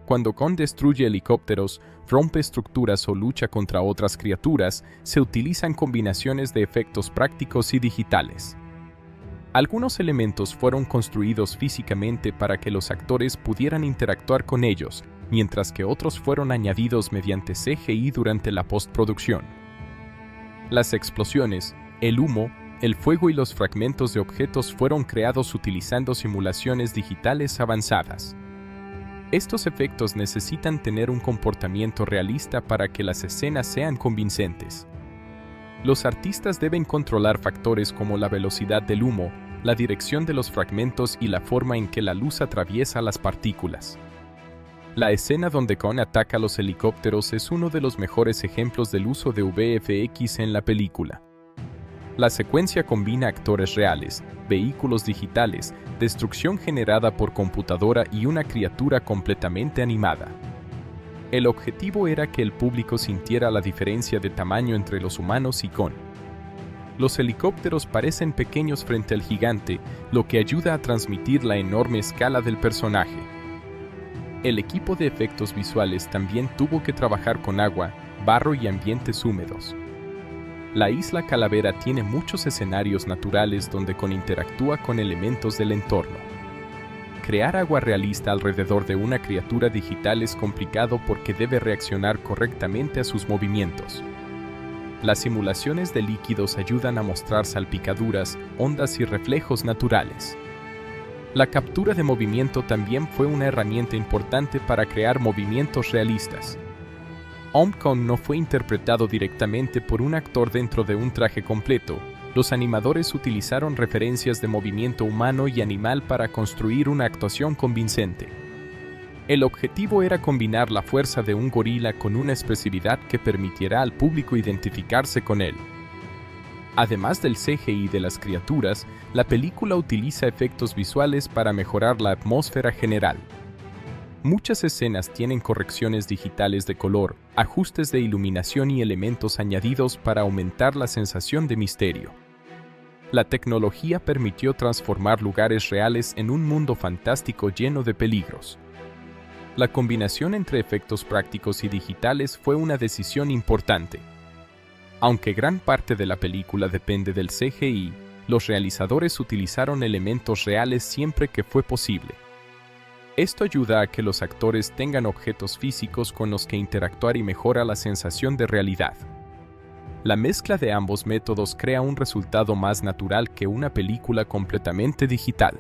Cuando Kong destruye helicópteros, rompe estructuras o lucha contra otras criaturas, se utilizan combinaciones de efectos prácticos y digitales. Algunos elementos fueron construidos físicamente para que los actores pudieran interactuar con ellos, mientras que otros fueron añadidos mediante CGI durante la postproducción. Las explosiones, el humo, el fuego y los fragmentos de objetos fueron creados utilizando simulaciones digitales avanzadas. Estos efectos necesitan tener un comportamiento realista para que las escenas sean convincentes. Los artistas deben controlar factores como la velocidad del humo, la dirección de los fragmentos y la forma en que la luz atraviesa las partículas. La escena donde Kong ataca a los helicópteros es uno de los mejores ejemplos del uso de VFX en la película. La secuencia combina actores reales, vehículos digitales, destrucción generada por computadora y una criatura completamente animada. El objetivo era que el público sintiera la diferencia de tamaño entre los humanos y Kong. Los helicópteros parecen pequeños frente al gigante, lo que ayuda a transmitir la enorme escala del personaje. El equipo de efectos visuales también tuvo que trabajar con agua, barro y ambientes húmedos. La isla Calavera tiene muchos escenarios naturales donde Kong interactúa con elementos del entorno. Crear agua realista alrededor de una criatura digital es complicado porque debe reaccionar correctamente a sus movimientos. Las simulaciones de líquidos ayudan a mostrar salpicaduras, ondas y reflejos naturales. La captura de movimiento también fue una herramienta importante para crear movimientos realistas. Kong no fue interpretado directamente por un actor dentro de un traje completo. Los animadores utilizaron referencias de movimiento humano y animal para construir una actuación convincente. El objetivo era combinar la fuerza de un gorila con una expresividad que permitiera al público identificarse con él. Además del CGI de las criaturas, la película utiliza efectos visuales para mejorar la atmósfera general. Muchas escenas tienen correcciones digitales de color, ajustes de iluminación y elementos añadidos para aumentar la sensación de misterio. La tecnología permitió transformar lugares reales en un mundo fantástico lleno de peligros. La combinación entre efectos prácticos y digitales fue una decisión importante. Aunque gran parte de la película depende del CGI, los realizadores utilizaron elementos reales siempre que fue posible. Esto ayuda a que los actores tengan objetos físicos con los que interactuar y mejora la sensación de realidad. La mezcla de ambos métodos crea un resultado más natural que una película completamente digital.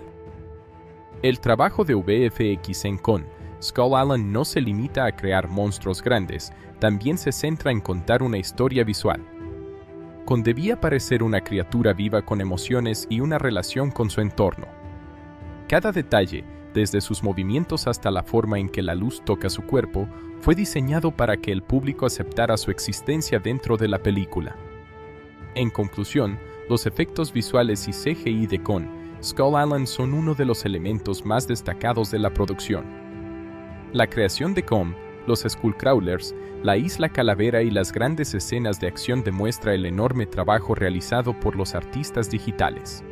El trabajo de VFX en Kong Skull Island no se limita a crear monstruos grandes, también se centra en contar una historia visual. Kong debía parecer una criatura viva con emociones y una relación con su entorno. Cada detalle, desde sus movimientos hasta la forma en que la luz toca su cuerpo, fue diseñado para que el público aceptara su existencia dentro de la película. En conclusión, los efectos visuales y CGI de Kong Skull Island son uno de los elementos más destacados de la producción. La creación de Kong, los Skullcrawlers, la Isla Calavera y las grandes escenas de acción demuestra el enorme trabajo realizado por los artistas digitales.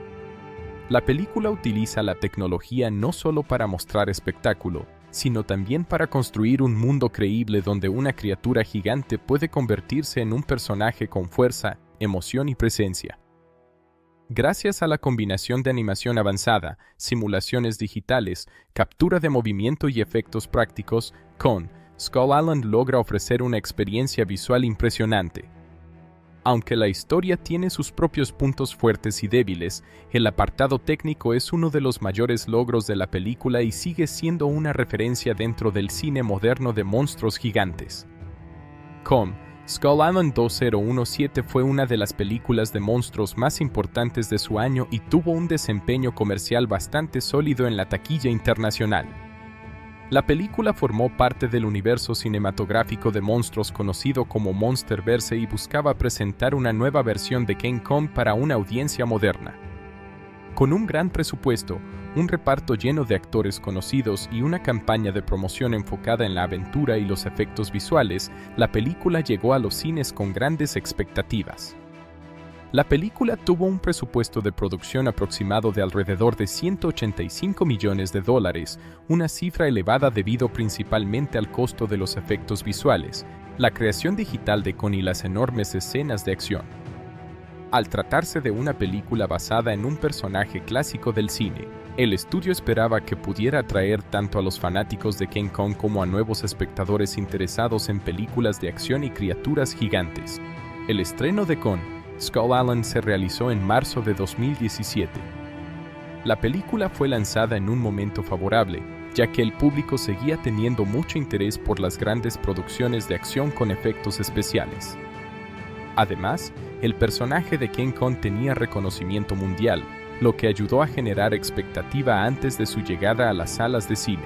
La película utiliza la tecnología no solo para mostrar espectáculo, sino también para construir un mundo creíble donde una criatura gigante puede convertirse en un personaje con fuerza, emoción y presencia. Gracias a la combinación de animación avanzada, simulaciones digitales, captura de movimiento y efectos prácticos, Kong Skull Island logra ofrecer una experiencia visual impresionante. Aunque la historia tiene sus propios puntos fuertes y débiles, el apartado técnico es uno de los mayores logros de la película y sigue siendo una referencia dentro del cine moderno de monstruos gigantes. Kong Skull Island 2017 fue una de las películas de monstruos más importantes de su año y tuvo un desempeño comercial bastante sólido en la taquilla internacional. La película formó parte del universo cinematográfico de monstruos conocido como Monsterverse y buscaba presentar una nueva versión de King Kong para una audiencia moderna. Con un gran presupuesto, un reparto lleno de actores conocidos y una campaña de promoción enfocada en la aventura y los efectos visuales, la película llegó a los cines con grandes expectativas. La película tuvo un presupuesto de producción aproximado de alrededor de $185 millones, una cifra elevada debido principalmente al costo de los efectos visuales, la creación digital de Kong y las enormes escenas de acción. Al tratarse de una película basada en un personaje clásico del cine, el estudio esperaba que pudiera atraer tanto a los fanáticos de King Kong como a nuevos espectadores interesados en películas de acción y criaturas gigantes. El estreno de Kong Skull Island se realizó en marzo de 2017. La película fue lanzada en un momento favorable, ya que el público seguía teniendo mucho interés por las grandes producciones de acción con efectos especiales. Además, el personaje de King Kong tenía reconocimiento mundial, lo que ayudó a generar expectativa antes de su llegada a las salas de cine.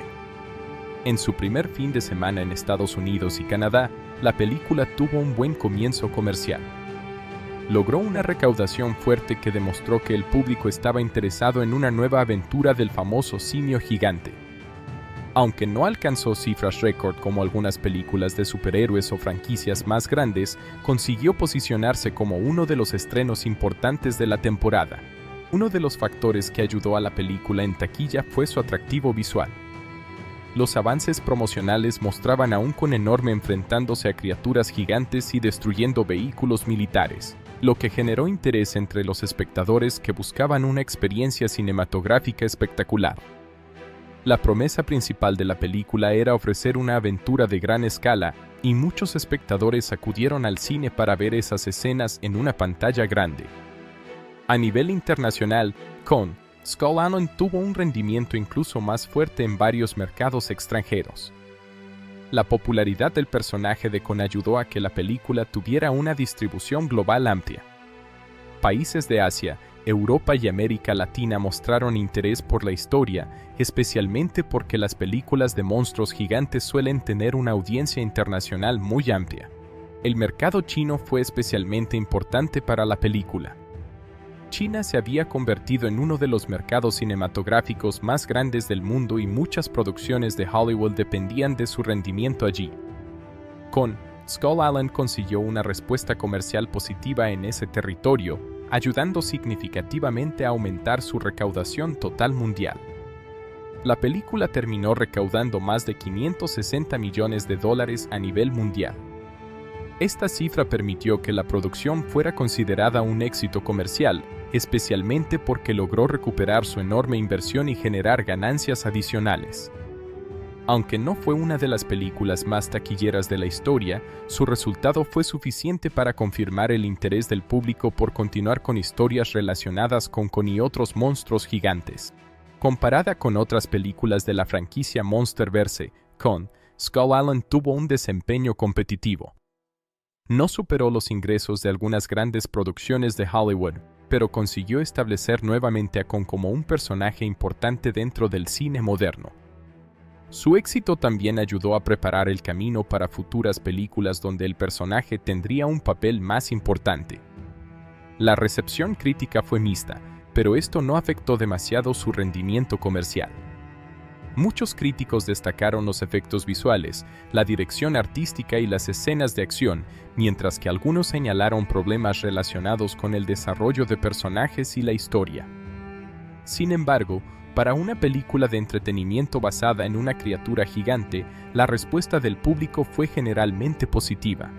En su primer fin de semana en Estados Unidos y Canadá, la película tuvo un buen comienzo comercial. Logró una recaudación fuerte que demostró que el público estaba interesado en una nueva aventura del famoso simio gigante. Aunque no alcanzó cifras récord como algunas películas de superhéroes o franquicias más grandes, consiguió posicionarse como uno de los estrenos importantes de la temporada. Uno de los factores que ayudó a la película en taquilla fue su atractivo visual. Los avances promocionales mostraban a un Kong enorme enfrentándose a criaturas gigantes y destruyendo vehículos militares, lo que generó interés entre los espectadores que buscaban una experiencia cinematográfica espectacular. La promesa principal de la película era ofrecer una aventura de gran escala, y muchos espectadores acudieron al cine para ver esas escenas en una pantalla grande. A nivel internacional, Kong Skull Island tuvo un rendimiento incluso más fuerte en varios mercados extranjeros. La popularidad del personaje de Kon ayudó a que la película tuviera una distribución global amplia. Países de Asia, Europa y América Latina mostraron interés por la historia, especialmente porque las películas de monstruos gigantes suelen tener una audiencia internacional muy amplia. El mercado chino fue especialmente importante para la película. China se había convertido en uno de los mercados cinematográficos más grandes del mundo y muchas producciones de Hollywood dependían de su rendimiento allí. Con Skull Island consiguió una respuesta comercial positiva en ese territorio, ayudando significativamente a aumentar su recaudación total mundial. La película terminó recaudando más de $560 millones a nivel mundial. Esta cifra permitió que la producción fuera considerada un éxito comercial, especialmente porque logró recuperar su enorme inversión y generar ganancias adicionales. Aunque no fue una de las películas más taquilleras de la historia, su resultado fue suficiente para confirmar el interés del público por continuar con historias relacionadas con Kon y otros monstruos gigantes. Comparada con otras películas de la franquicia Monsterverse, Kon, Skull Island tuvo un desempeño competitivo. No superó los ingresos de algunas grandes producciones de Hollywood, pero consiguió establecer nuevamente a Kon como un personaje importante dentro del cine moderno. Su éxito también ayudó a preparar el camino para futuras películas donde el personaje tendría un papel más importante. La recepción crítica fue mixta, pero esto no afectó demasiado su rendimiento comercial. Muchos críticos destacaron los efectos visuales, la dirección artística y las escenas de acción, mientras que algunos señalaron problemas relacionados con el desarrollo de personajes y la historia. Sin embargo, para una película de entretenimiento basada en una criatura gigante, la respuesta del público fue generalmente positiva.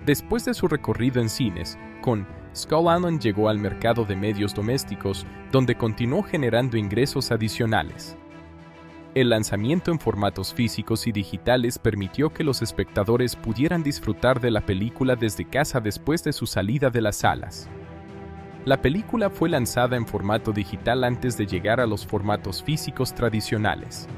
Después de su recorrido en cines, Kon, Skull Island llegó al mercado de medios domésticos, donde continuó generando ingresos adicionales. El lanzamiento en formatos físicos y digitales permitió que los espectadores pudieran disfrutar de la película desde casa después de su salida de las salas. La película fue lanzada en formato digital antes de llegar a los formatos físicos tradicionales.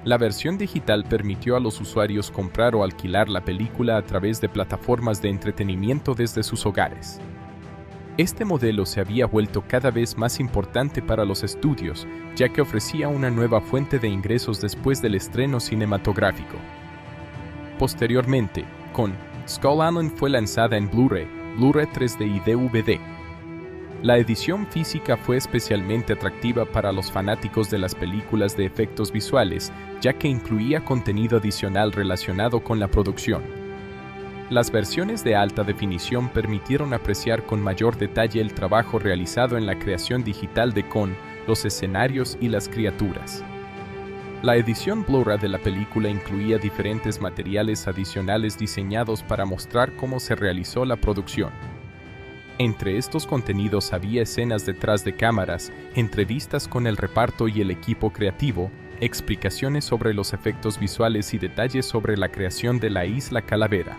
La versión digital permitió a los usuarios comprar o alquilar la película a través de plataformas de entretenimiento desde sus hogares. Este modelo se había vuelto cada vez más importante para los estudios, ya que ofrecía una nueva fuente de ingresos después del estreno cinematográfico. Posteriormente, Kon, Skull Island fue lanzada en Blu-ray, Blu-ray 3D y DVD. La edición física fue especialmente atractiva para los fanáticos de las películas de efectos visuales, ya que incluía contenido adicional relacionado con la producción. Las versiones de alta definición permitieron apreciar con mayor detalle el trabajo realizado en la creación digital de Kon, los escenarios y las criaturas. La edición Blu-ray de la película incluía diferentes materiales adicionales diseñados para mostrar cómo se realizó la producción. Entre estos contenidos había escenas detrás de cámaras, entrevistas con el reparto y el equipo creativo, explicaciones sobre los efectos visuales y detalles sobre la creación de la Isla Calavera.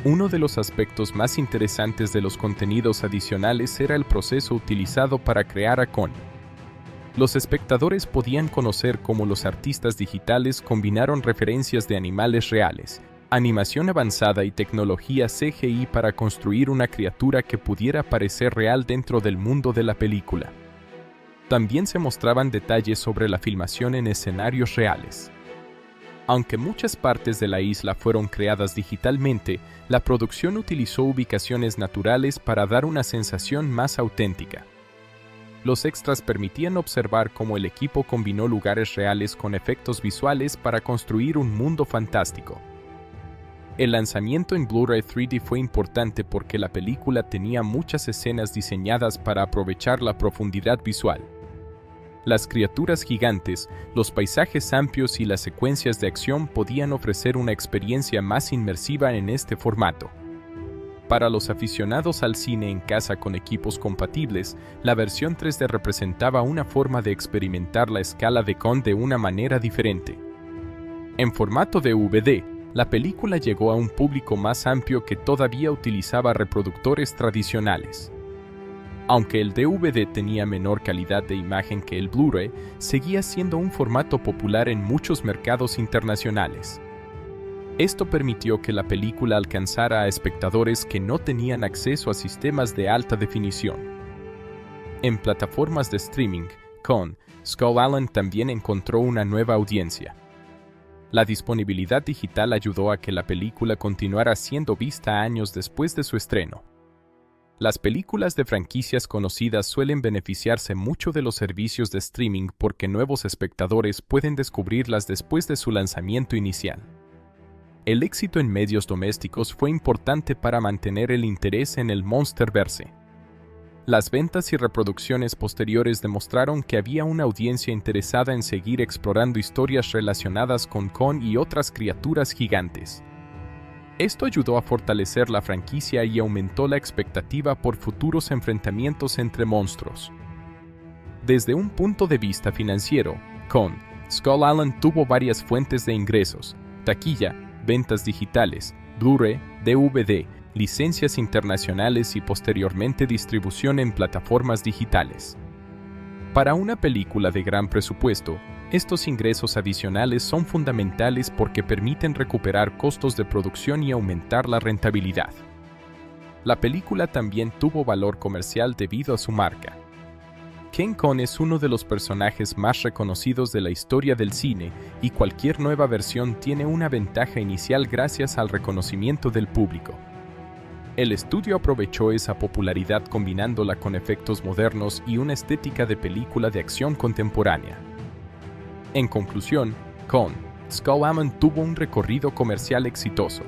Uno de los aspectos más interesantes de los contenidos adicionales era el proceso utilizado para crear a Kon. Los espectadores podían conocer cómo los artistas digitales combinaron referencias de animales reales, animación avanzada y tecnología CGI para construir una criatura que pudiera parecer real dentro del mundo de la película. También se mostraban detalles sobre la filmación en escenarios reales. Aunque muchas partes de la isla fueron creadas digitalmente, la producción utilizó ubicaciones naturales para dar una sensación más auténtica. Los extras permitían observar cómo el equipo combinó lugares reales con efectos visuales para construir un mundo fantástico. El lanzamiento en Blu-ray 3D fue importante porque la película tenía muchas escenas diseñadas para aprovechar la profundidad visual. Las criaturas gigantes, los paisajes amplios y las secuencias de acción podían ofrecer una experiencia más inmersiva en este formato. Para los aficionados al cine en casa con equipos compatibles, la versión 3D representaba una forma de experimentar la escala de Kon de una manera diferente. En formato DVD, la película llegó a un público más amplio que todavía utilizaba reproductores tradicionales. Aunque el DVD tenía menor calidad de imagen que el Blu-ray, seguía siendo un formato popular en muchos mercados internacionales. Esto permitió que la película alcanzara a espectadores que no tenían acceso a sistemas de alta definición. En plataformas de streaming, con Skull Island también encontró una nueva audiencia. La disponibilidad digital ayudó a que la película continuara siendo vista años después de su estreno. Las películas de franquicias conocidas suelen beneficiarse mucho de los servicios de streaming porque nuevos espectadores pueden descubrirlas después de su lanzamiento inicial. El éxito en medios domésticos fue importante para mantener el interés en el Monsterverse. Las ventas y reproducciones posteriores demostraron que había una audiencia interesada en seguir explorando historias relacionadas con Kong y otras criaturas gigantes. Esto ayudó a fortalecer la franquicia y aumentó la expectativa por futuros enfrentamientos entre monstruos. Desde un punto de vista financiero, Kong, Skull Island tuvo varias fuentes de ingresos: taquilla, ventas digitales, Blu-ray, DVD, licencias internacionales y posteriormente distribución en plataformas digitales. Para una película de gran presupuesto, estos ingresos adicionales son fundamentales porque permiten recuperar costos de producción y aumentar la rentabilidad. La película también tuvo valor comercial debido a su marca. King Kong es uno de los personajes más reconocidos de la historia del cine y cualquier nueva versión tiene una ventaja inicial gracias al reconocimiento del público. El estudio aprovechó esa popularidad combinándola con efectos modernos y una estética de película de acción contemporánea. En conclusión, Kong, Skull Island tuvo un recorrido comercial exitoso.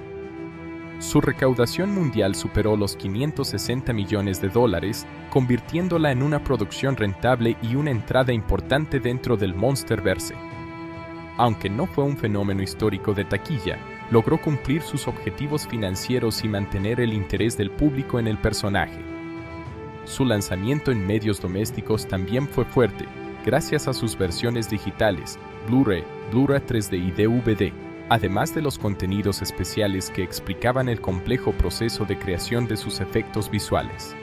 Su recaudación mundial superó los $560 millones, convirtiéndola en una producción rentable y una entrada importante dentro del Monsterverse. Aunque no fue un fenómeno histórico de taquilla, logró cumplir sus objetivos financieros y mantener el interés del público en el personaje. Su lanzamiento en medios domésticos también fue fuerte, gracias a sus versiones digitales, Blu-ray, Blu-ray 3D y DVD, además de los contenidos especiales que explicaban el complejo proceso de creación de sus efectos visuales.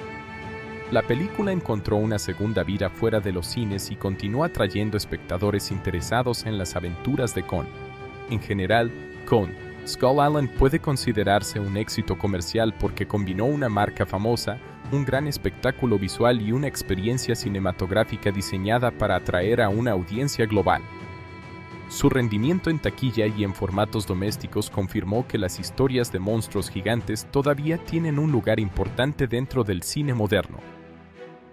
La película encontró una segunda vida fuera de los cines y continuó atrayendo espectadores interesados en las aventuras de Kong. En general, Kong, Skull Island puede considerarse un éxito comercial porque combinó una marca famosa, un gran espectáculo visual y una experiencia cinematográfica diseñada para atraer a una audiencia global. Su rendimiento en taquilla y en formatos domésticos confirmó que las historias de monstruos gigantes todavía tienen un lugar importante dentro del cine moderno.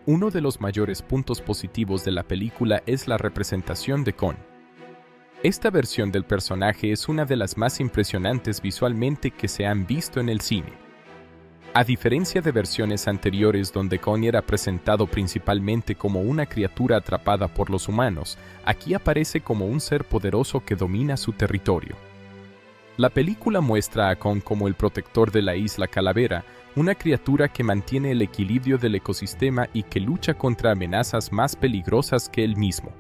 Uno de los mayores puntos positivos de la película es la representación de Kong. Esta versión del personaje es una de las más impresionantes visualmente que se han visto en el cine. A diferencia de versiones anteriores donde Kong era presentado principalmente como una criatura atrapada por los humanos, aquí aparece como un ser poderoso que domina su territorio. La película muestra a Kong como el protector de la Isla Calavera, una criatura que mantiene el equilibrio del ecosistema y que lucha contra amenazas más peligrosas que él mismo.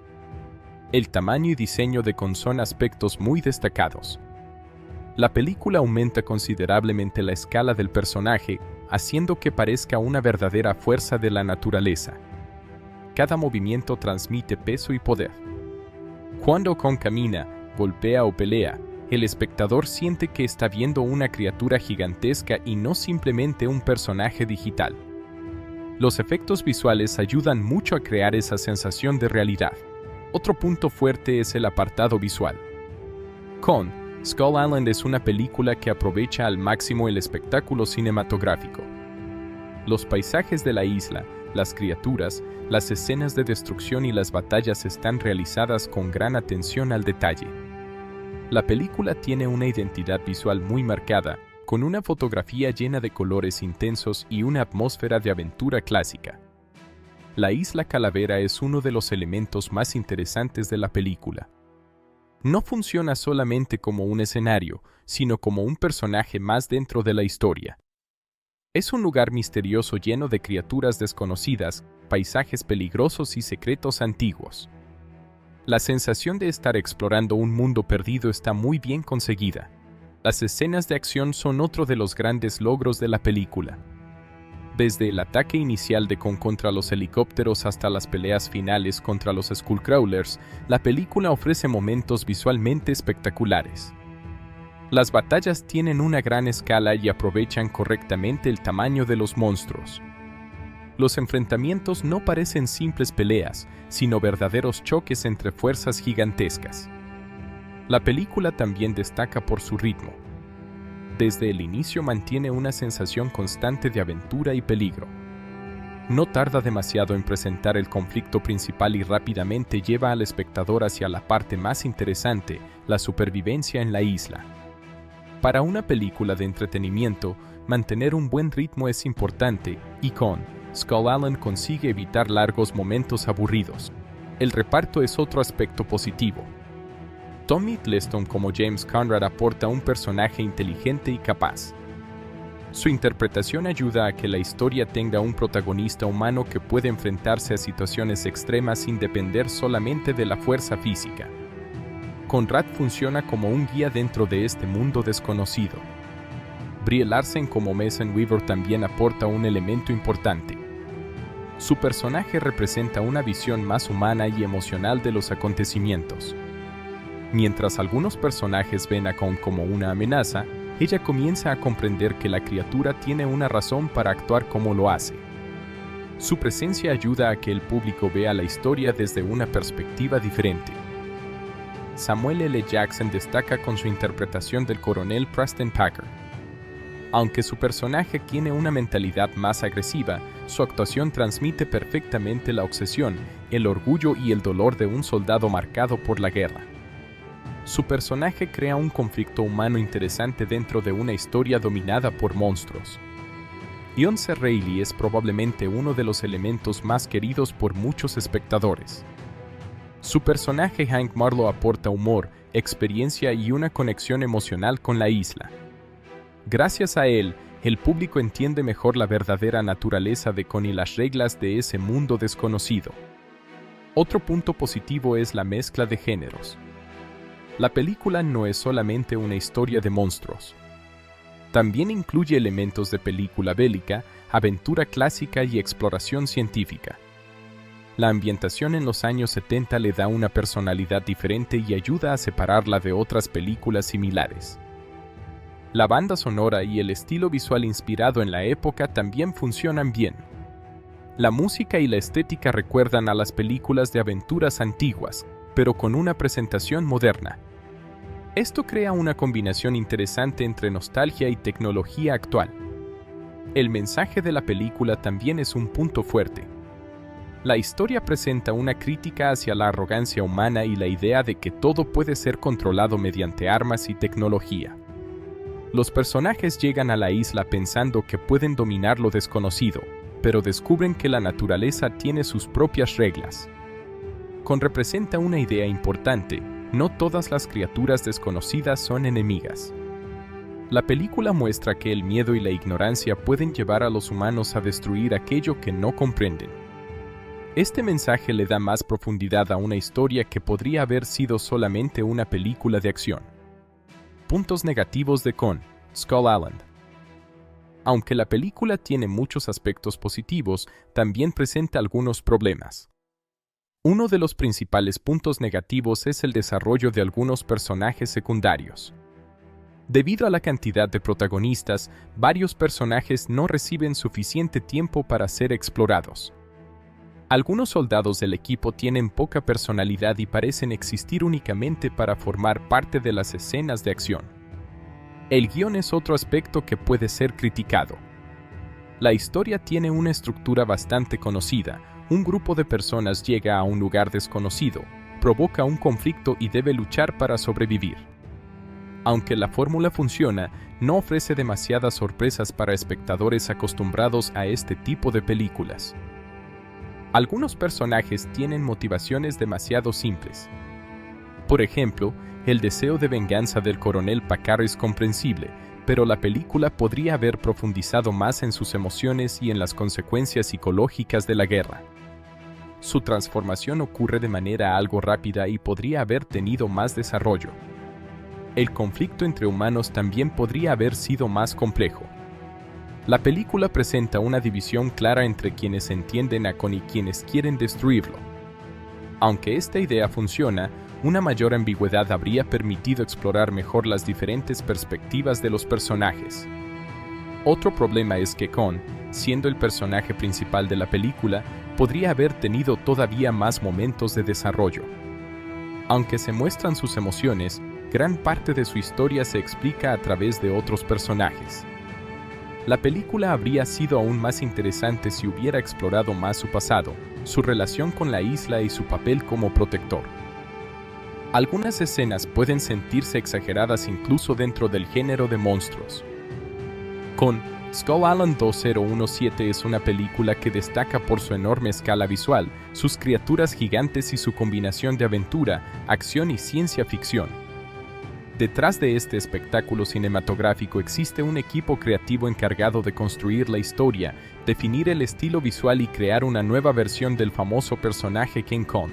El tamaño y diseño de Kong son aspectos muy destacados. La película aumenta considerablemente la escala del personaje, haciendo que parezca una verdadera fuerza de la naturaleza. Cada movimiento transmite peso y poder. Cuando Kong camina, golpea o pelea, el espectador siente que está viendo una criatura gigantesca y no simplemente un personaje digital. Los efectos visuales ayudan mucho a crear esa sensación de realidad. Otro punto fuerte es el apartado visual. Kong, Skull Island es una película que aprovecha al máximo el espectáculo cinematográfico. Los paisajes de la isla, las criaturas, las escenas de destrucción y las batallas están realizadas con gran atención al detalle. La película tiene una identidad visual muy marcada, con una fotografía llena de colores intensos y una atmósfera de aventura clásica. La Isla Calavera es uno de los elementos más interesantes de la película. No funciona solamente como un escenario, sino como un personaje más dentro de la historia. Es un lugar misterioso lleno de criaturas desconocidas, paisajes peligrosos y secretos antiguos. La sensación de estar explorando un mundo perdido está muy bien conseguida. Las escenas de acción son otro de los grandes logros de la película. Desde el ataque inicial de Kong contra los helicópteros hasta las peleas finales contra los Skullcrawlers, la película ofrece momentos visualmente espectaculares. Las batallas tienen una gran escala y aprovechan correctamente el tamaño de los monstruos. Los enfrentamientos no parecen simples peleas, sino verdaderos choques entre fuerzas gigantescas. La película también destaca por su ritmo. Desde el inicio mantiene una sensación constante de aventura y peligro. No tarda demasiado en presentar el conflicto principal y rápidamente lleva al espectador hacia la parte más interesante, la supervivencia en la isla. Para una película de entretenimiento, mantener un buen ritmo es importante, y con Skull Island consigue evitar largos momentos aburridos. El reparto es otro aspecto positivo. Tom Hiddleston como James Conrad aporta un personaje inteligente y capaz. Su interpretación ayuda a que la historia tenga un protagonista humano que puede enfrentarse a situaciones extremas sin depender solamente de la fuerza física. Conrad funciona como un guía dentro de este mundo desconocido. Brie Larson como Mason Weaver también aporta un elemento importante. Su personaje representa una visión más humana y emocional de los acontecimientos. Mientras algunos personajes ven a Kong como una amenaza, ella comienza a comprender que la criatura tiene una razón para actuar como lo hace. Su presencia ayuda a que el público vea la historia desde una perspectiva diferente. Samuel L. Jackson destaca con su interpretación del coronel Preston Packer. Aunque su personaje tiene una mentalidad más agresiva, su actuación transmite perfectamente la obsesión, el orgullo y el dolor de un soldado marcado por la guerra. Su personaje crea un conflicto humano interesante dentro de una historia dominada por monstruos. John C. Reilly es probablemente uno de los elementos más queridos por muchos espectadores. Su personaje Hank Marlowe aporta humor, experiencia y una conexión emocional con la isla. Gracias a él, el público entiende mejor la verdadera naturaleza de Kong y las reglas de ese mundo desconocido. Otro punto positivo es la mezcla de géneros. La película no es solamente una historia de monstruos. También incluye elementos de película bélica, aventura clásica y exploración científica. La ambientación en los años 70 le da una personalidad diferente y ayuda a separarla de otras películas similares. La banda sonora y el estilo visual inspirado en la época también funcionan bien. La música y la estética recuerdan a las películas de aventuras antiguas, pero con una presentación moderna. Esto crea una combinación interesante entre nostalgia y tecnología actual. El mensaje de la película también es un punto fuerte. La historia presenta una crítica hacia la arrogancia humana y la idea de que todo puede ser controlado mediante armas y tecnología. Los personajes llegan a la isla pensando que pueden dominar lo desconocido, pero descubren que la naturaleza tiene sus propias reglas. Kong representa una idea importante: no todas las criaturas desconocidas son enemigas. La película muestra que el miedo y la ignorancia pueden llevar a los humanos a destruir aquello que no comprenden. Este mensaje le da más profundidad a una historia que podría haber sido solamente una película de acción. Puntos negativos de Kong, Skull Island. Aunque la película tiene muchos aspectos positivos, también presenta algunos problemas. Uno de los principales puntos negativos es el desarrollo de algunos personajes secundarios. Debido a la cantidad de protagonistas, varios personajes no reciben suficiente tiempo para ser explorados. Algunos soldados del equipo tienen poca personalidad y parecen existir únicamente para formar parte de las escenas de acción. El guión es otro aspecto que puede ser criticado. La historia tiene una estructura bastante conocida. Un grupo de personas llega a un lugar desconocido, provoca un conflicto y debe luchar para sobrevivir. Aunque la fórmula funciona, no ofrece demasiadas sorpresas para espectadores acostumbrados a este tipo de películas. Algunos personajes tienen motivaciones demasiado simples. Por ejemplo, el deseo de venganza del coronel Packer es comprensible, pero la película podría haber profundizado más en sus emociones y en las consecuencias psicológicas de la guerra. Su transformación ocurre de manera algo rápida y podría haber tenido más desarrollo. El conflicto entre humanos también podría haber sido más complejo. La película presenta una división clara entre quienes entienden a Kong y quienes quieren destruirlo. Aunque esta idea funciona, una mayor ambigüedad habría permitido explorar mejor las diferentes perspectivas de los personajes. Otro problema es que Kong, siendo el personaje principal de la película, podría haber tenido todavía más momentos de desarrollo. Aunque se muestran sus emociones, gran parte de su historia se explica a través de otros personajes. La película habría sido aún más interesante si hubiera explorado más su pasado, su relación con la isla y su papel como protector. Algunas escenas pueden sentirse exageradas incluso dentro del género de monstruos. Kong, Skull Island 2017 es una película que destaca por su enorme escala visual, sus criaturas gigantes y su combinación de aventura, acción y ciencia ficción. Detrás de este espectáculo cinematográfico existe un equipo creativo encargado de construir la historia, definir el estilo visual y crear una nueva versión del famoso personaje King Kong.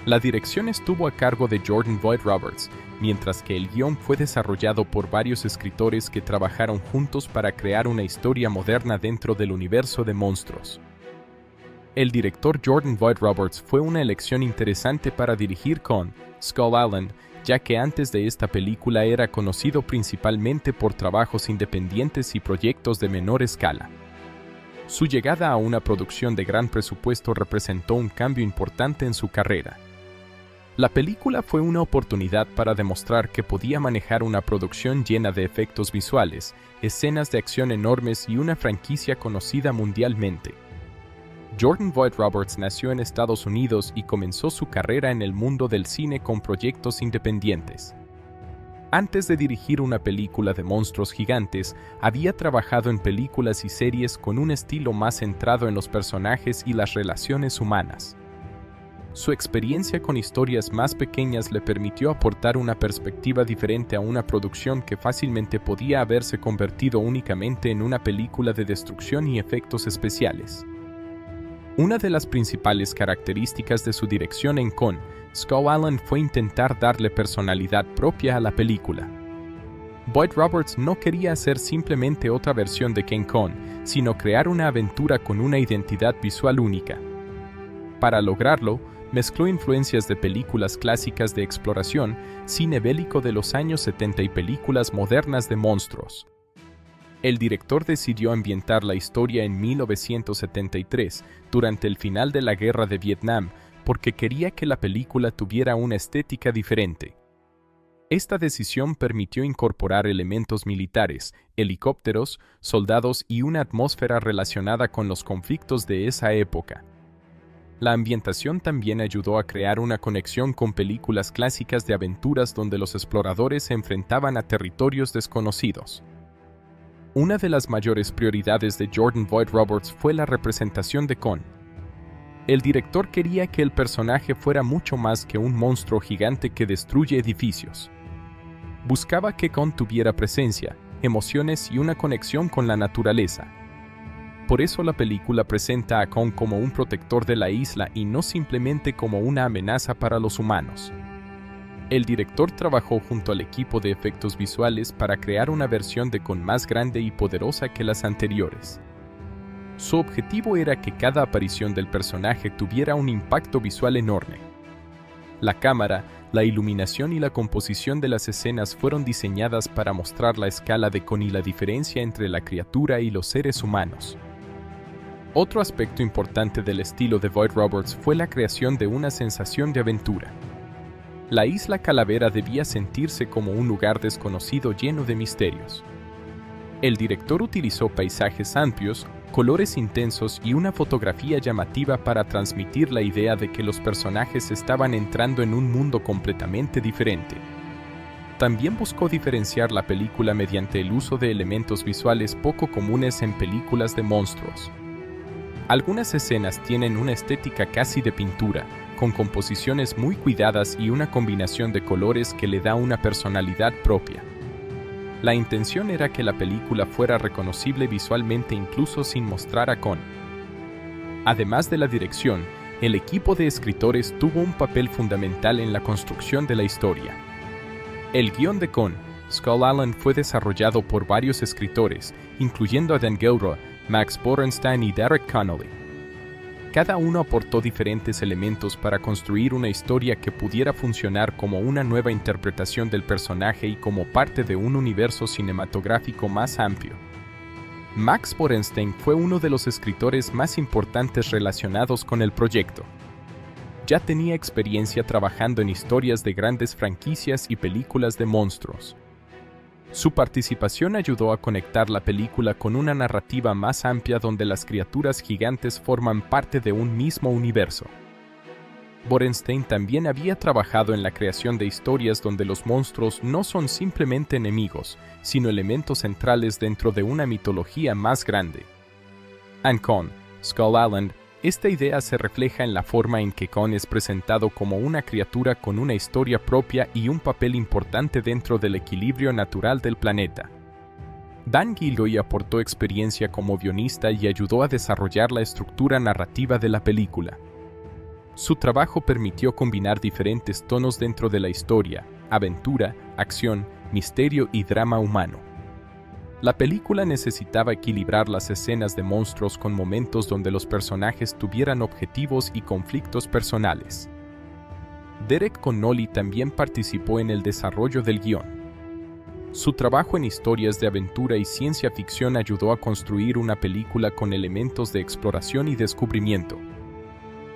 La dirección estuvo a cargo de Jordan Vogt-Roberts, mientras que el guión fue desarrollado por varios escritores que trabajaron juntos para crear una historia moderna dentro del universo de monstruos. El director Jordan Vogt-Roberts fue una elección interesante para dirigir Kong, Skull Island, ya que antes de esta película era conocido principalmente por trabajos independientes y proyectos de menor escala. Su llegada a una producción de gran presupuesto representó un cambio importante en su carrera. La película fue una oportunidad para demostrar que podía manejar una producción llena de efectos visuales, escenas de acción enormes y una franquicia conocida mundialmente. Jordan Vogt-Roberts nació en Estados Unidos y comenzó su carrera en el mundo del cine con proyectos independientes. Antes de dirigir una película de monstruos gigantes, había trabajado en películas y series con un estilo más centrado en los personajes y las relaciones humanas. Su experiencia con historias más pequeñas le permitió aportar una perspectiva diferente a una producción que fácilmente podía haberse convertido únicamente en una película de destrucción y efectos especiales. Una de las principales características de su dirección en Kong, Skull Island fue intentar darle personalidad propia a la película. Vogt-Roberts no quería hacer simplemente otra versión de King Kong, sino crear una aventura con una identidad visual única. Para lograrlo, mezcló influencias de películas clásicas de exploración, cine bélico de los años 70 y películas modernas de monstruos. El director decidió ambientar la historia en 1973, durante el final de la Guerra de Vietnam, porque quería que la película tuviera una estética diferente. Esta decisión permitió incorporar elementos militares, helicópteros, soldados y una atmósfera relacionada con los conflictos de esa época. La ambientación también ayudó a crear una conexión con películas clásicas de aventuras donde los exploradores se enfrentaban a territorios desconocidos. Una de las mayores prioridades de Jordan Vogt-Roberts fue la representación de Kong. El director quería que el personaje fuera mucho más que un monstruo gigante que destruye edificios. Buscaba que Kong tuviera presencia, emociones y una conexión con la naturaleza. Por eso la película presenta a Kong como un protector de la isla y no simplemente como una amenaza para los humanos. El director trabajó junto al equipo de efectos visuales para crear una versión de Kong más grande y poderosa que las anteriores. Su objetivo era que cada aparición del personaje tuviera un impacto visual enorme. La cámara, la iluminación y la composición de las escenas fueron diseñadas para mostrar la escala de Kong y la diferencia entre la criatura y los seres humanos. Otro aspecto importante del estilo de Vogt-Roberts fue la creación de una sensación de aventura. La isla Calavera debía sentirse como un lugar desconocido lleno de misterios. El director utilizó paisajes amplios, colores intensos y una fotografía llamativa para transmitir la idea de que los personajes estaban entrando en un mundo completamente diferente. También buscó diferenciar la película mediante el uso de elementos visuales poco comunes en películas de monstruos. Algunas escenas tienen una estética casi de pintura, con composiciones muy cuidadas y una combinación de colores que le da una personalidad propia. La intención era que la película fuera reconocible visualmente incluso sin mostrar a Kong. Además de la dirección, el equipo de escritores tuvo un papel fundamental en la construcción de la historia. El guión de Kong, Skull Island fue desarrollado por varios escritores, incluyendo a Dan Gilroy, Max Borenstein y Derek Connolly. Cada uno aportó diferentes elementos para construir una historia que pudiera funcionar como una nueva interpretación del personaje y como parte de un universo cinematográfico más amplio. Max Borenstein fue uno de los escritores más importantes relacionados con el proyecto. Ya tenía experiencia trabajando en historias de grandes franquicias y películas de monstruos. Su participación ayudó a conectar la película con una narrativa más amplia donde las criaturas gigantes forman parte de un mismo universo. Borenstein también había trabajado en la creación de historias donde los monstruos no son simplemente enemigos, sino elementos centrales dentro de una mitología más grande. En Kong, Skull Island, esta idea se refleja en la forma en que Kong es presentado como una criatura con una historia propia y un papel importante dentro del equilibrio natural del planeta. Dan Gilroy aportó experiencia como guionista y ayudó a desarrollar la estructura narrativa de la película. Su trabajo permitió combinar diferentes tonos dentro de la historia: aventura, acción, misterio y drama humano. La película necesitaba equilibrar las escenas de monstruos con momentos donde los personajes tuvieran objetivos y conflictos personales. Derek Connolly también participó en el desarrollo del guión. Su trabajo en historias de aventura y ciencia ficción ayudó a construir una película con elementos de exploración y descubrimiento.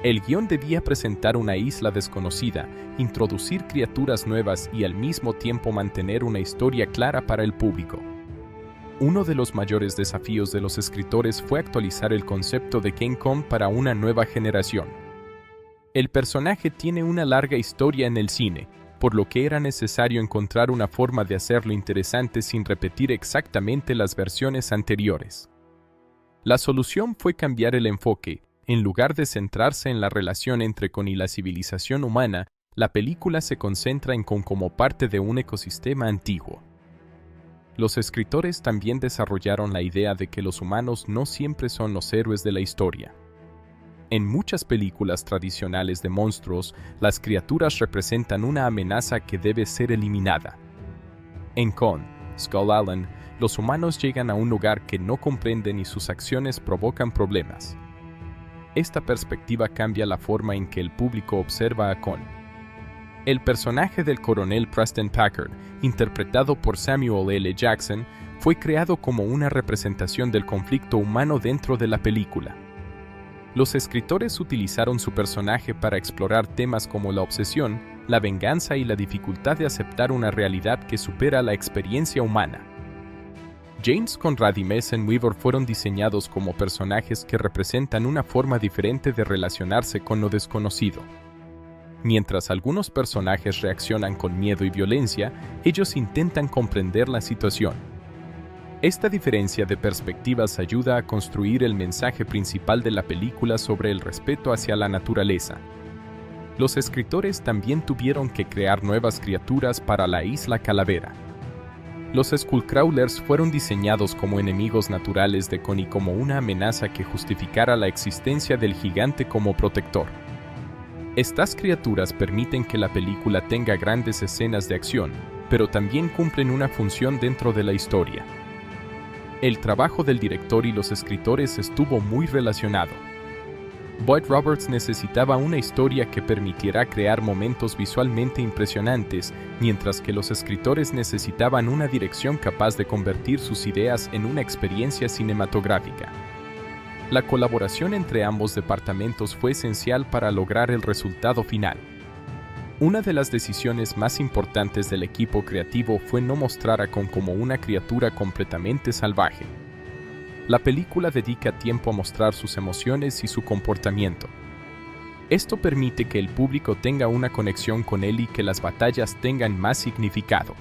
El guión debía presentar una isla desconocida, introducir criaturas nuevas y al mismo tiempo mantener una historia clara para el público. Uno de los mayores desafíos de los escritores fue actualizar el concepto de King Kong para una nueva generación. El personaje tiene una larga historia en el cine, por lo que era necesario encontrar una forma de hacerlo interesante sin repetir exactamente las versiones anteriores. La solución fue cambiar el enfoque. En lugar de centrarse en la relación entre Kong y la civilización humana, la película se concentra en Kong como parte de un ecosistema antiguo. Los escritores también desarrollaron la idea de que los humanos no siempre son los héroes de la historia. En muchas películas tradicionales de monstruos, las criaturas representan una amenaza que debe ser eliminada. En Kong, Skull Island, los humanos llegan a un lugar que no comprenden y sus acciones provocan problemas. Esta perspectiva cambia la forma en que el público observa a Kong. El personaje del coronel Preston Packard, interpretado por Samuel L. Jackson, fue creado como una representación del conflicto humano dentro de la película. Los escritores utilizaron su personaje para explorar temas como la obsesión, la venganza y la dificultad de aceptar una realidad que supera la experiencia humana. James Conrad y Mason Weaver fueron diseñados como personajes que representan una forma diferente de relacionarse con lo desconocido. Mientras algunos personajes reaccionan con miedo y violencia, ellos intentan comprender la situación. Esta diferencia de perspectivas ayuda a construir el mensaje principal de la película sobre el respeto hacia la naturaleza. Los escritores también tuvieron que crear nuevas criaturas para la Isla Calavera. Los Skullcrawlers fueron diseñados como enemigos naturales de Kong y como una amenaza que justificara la existencia del gigante como protector. Estas criaturas permiten que la película tenga grandes escenas de acción, pero también cumplen una función dentro de la historia. El trabajo del director y los escritores estuvo muy relacionado. Boyd Roberts necesitaba una historia que permitiera crear momentos visualmente impresionantes, mientras que los escritores necesitaban una dirección capaz de convertir sus ideas en una experiencia cinematográfica. La colaboración entre ambos departamentos fue esencial para lograr el resultado final. Una de las decisiones más importantes del equipo creativo fue no mostrar a Kong como una criatura completamente salvaje. La película dedica tiempo a mostrar sus emociones y su comportamiento. Esto permite que el público tenga una conexión con él y que las batallas tengan más significado.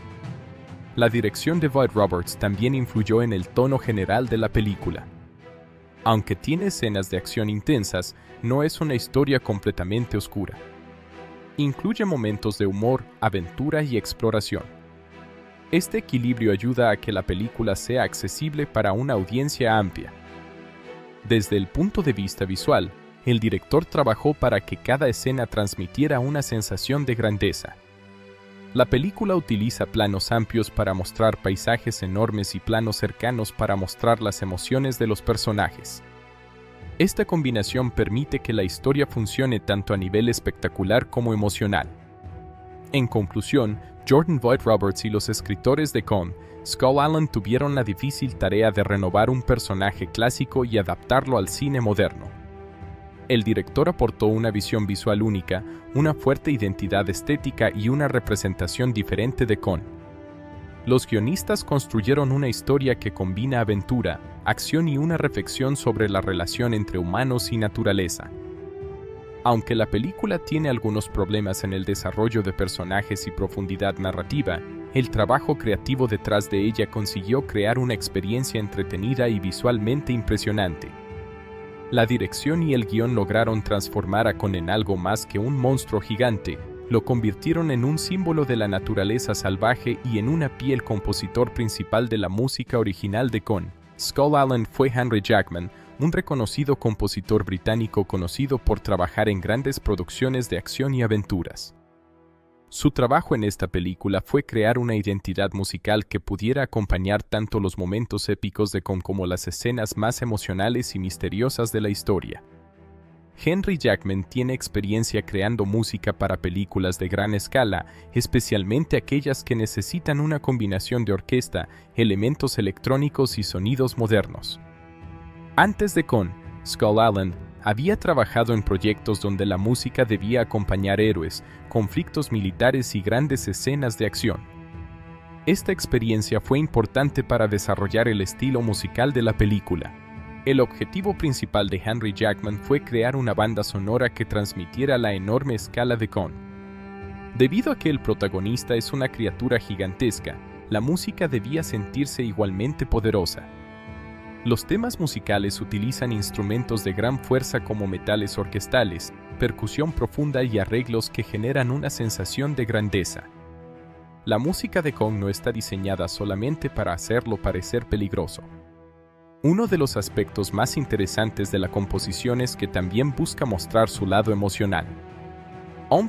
La dirección de Boyd Roberts también influyó en el tono general de la película. Aunque tiene escenas de acción intensas, no es una historia completamente oscura. Incluye momentos de humor, aventura y exploración. Este equilibrio ayuda a que la película sea accesible para una audiencia amplia. Desde el punto de vista visual, el director trabajó para que cada escena transmitiera una sensación de grandeza. La película utiliza planos amplios para mostrar paisajes enormes y planos cercanos para mostrar las emociones de los personajes. Esta combinación permite que la historia funcione tanto a nivel espectacular como emocional. En conclusión, Jordan Vogt-Roberts y los escritores de Con, Skull Island tuvieron la difícil tarea de renovar un personaje clásico y adaptarlo al cine moderno. El director aportó una visión visual única, una fuerte identidad estética y una representación diferente de Con. Los guionistas construyeron una historia que combina aventura, acción y una reflexión sobre la relación entre humanos y naturaleza. Aunque la película tiene algunos problemas en el desarrollo de personajes y profundidad narrativa, el trabajo creativo detrás de ella consiguió crear una experiencia entretenida y visualmente impresionante. La dirección y el guión lograron transformar a Con en algo más que un monstruo gigante, lo convirtieron en un símbolo de la naturaleza salvaje y en una pie el compositor principal de la música original de Con, Skull Island, fue Henry Jackman, un reconocido compositor británico conocido por trabajar en grandes producciones de acción y aventuras. Su trabajo en esta película fue crear una identidad musical que pudiera acompañar tanto los momentos épicos de Con como las escenas más emocionales y misteriosas de la historia. Henry Jackman tiene experiencia creando música para películas de gran escala, especialmente aquellas que necesitan una combinación de orquesta, elementos electrónicos y sonidos modernos. Antes de Con, Skull Island había trabajado en proyectos donde la música debía acompañar héroes, conflictos militares y grandes escenas de acción. Esta experiencia fue importante para desarrollar el estilo musical de la película. El objetivo principal de Henry Jackman fue crear una banda sonora que transmitiera la enorme escala de Con. Debido a que el protagonista es una criatura gigantesca, la música debía sentirse igualmente poderosa. Los temas musicales utilizan instrumentos de gran fuerza como metales orquestales, percusión profunda y arreglos que generan una sensación de grandeza. La música de Con no está diseñada solamente para hacerlo parecer peligroso. Uno de los aspectos más interesantes de la composición es que también busca mostrar su lado emocional.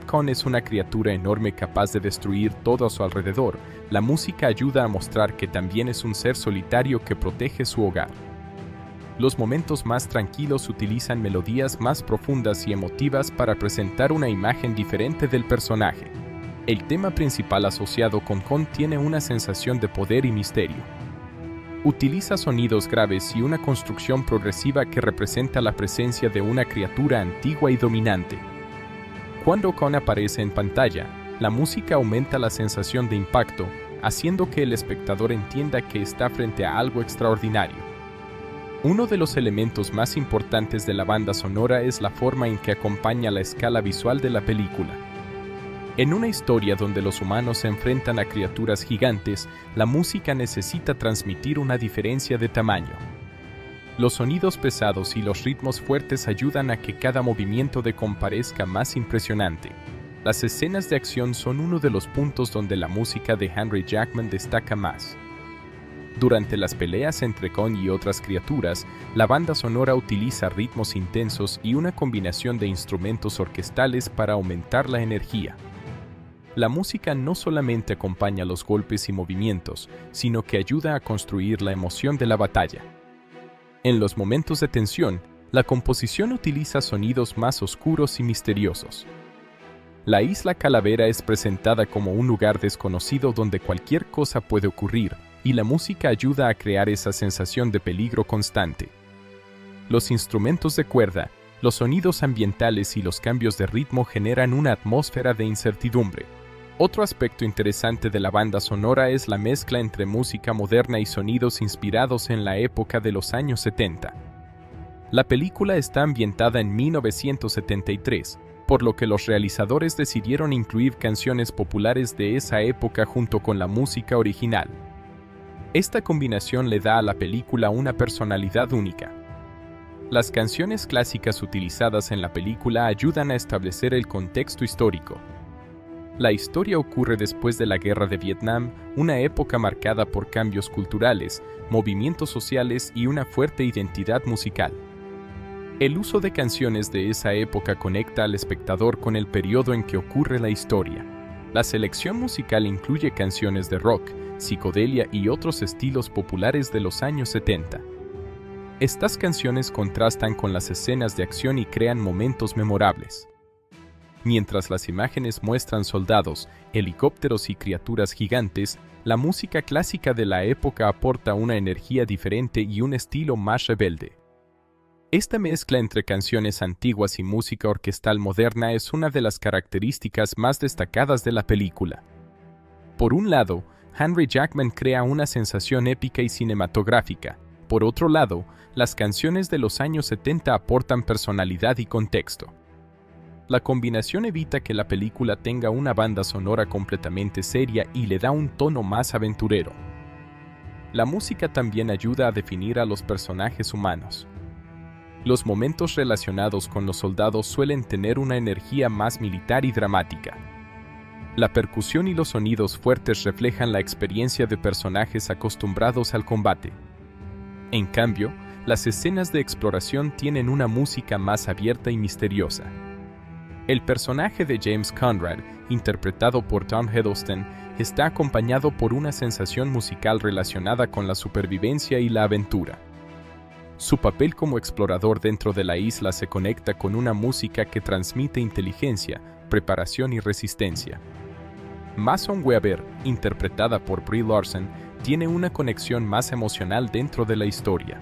Con es una criatura enorme capaz de destruir todo a su alrededor. La música ayuda a mostrar que también es un ser solitario que protege su hogar. Los momentos más tranquilos utilizan melodías más profundas y emotivas para presentar una imagen diferente del personaje. El tema principal asociado con Con tiene una sensación de poder y misterio. Utiliza sonidos graves y una construcción progresiva que representa la presencia de una criatura antigua y dominante. Cuando Con aparece en pantalla, la música aumenta la sensación de impacto, haciendo que el espectador entienda que está frente a algo extraordinario. Uno de los elementos más importantes de la banda sonora es la forma en que acompaña la escala visual de la película. En una historia donde los humanos se enfrentan a criaturas gigantes, la música necesita transmitir una diferencia de tamaño. Los sonidos pesados y los ritmos fuertes ayudan a que cada movimiento de Con parezca más impresionante. Las escenas de acción son uno de los puntos donde la música de Henry Jackman destaca más. Durante las peleas entre Con y otras criaturas, la banda sonora utiliza ritmos intensos y una combinación de instrumentos orquestales para aumentar la energía. La música no solamente acompaña los golpes y movimientos, sino que ayuda a construir la emoción de la batalla. En los momentos de tensión, la composición utiliza sonidos más oscuros y misteriosos. La isla Calavera es presentada como un lugar desconocido donde cualquier cosa puede ocurrir, y la música ayuda a crear esa sensación de peligro constante. Los instrumentos de cuerda, los sonidos ambientales y los cambios de ritmo generan una atmósfera de incertidumbre. Otro aspecto interesante de la banda sonora es la mezcla entre música moderna y sonidos inspirados en la época de los años 70. La película está ambientada en 1973, por lo que los realizadores decidieron incluir canciones populares de esa época junto con la música original. Esta combinación le da a la película una personalidad única. Las canciones clásicas utilizadas en la película ayudan a establecer el contexto histórico. La historia ocurre después de la Guerra de Vietnam, una época marcada por cambios culturales, movimientos sociales y una fuerte identidad musical. El uso de canciones de esa época conecta al espectador con el periodo en que ocurre la historia. La selección musical incluye canciones de rock, psicodelia y otros estilos populares de los años 70. Estas canciones contrastan con las escenas de acción y crean momentos memorables. Mientras las imágenes muestran soldados, helicópteros y criaturas gigantes, la música clásica de la época aporta una energía diferente y un estilo más rebelde. Esta mezcla entre canciones antiguas y música orquestal moderna es una de las características más destacadas de la película. Por un lado, Henry Jackman crea una sensación épica y cinematográfica. Por otro lado, las canciones de los años 70 aportan personalidad y contexto. La combinación evita que la película tenga una banda sonora completamente seria y le da un tono más aventurero. La música también ayuda a definir a los personajes humanos. Los momentos relacionados con los soldados suelen tener una energía más militar y dramática. La percusión y los sonidos fuertes reflejan la experiencia de personajes acostumbrados al combate. En cambio, las escenas de exploración tienen una música más abierta y misteriosa. El personaje de James Conrad, interpretado por Tom Hiddleston, está acompañado por una sensación musical relacionada con la supervivencia y la aventura. Su papel como explorador dentro de la isla se conecta con una música que transmite inteligencia, preparación y resistencia. Mason Weber, interpretada por Brie Larson, tiene una conexión más emocional dentro de la historia.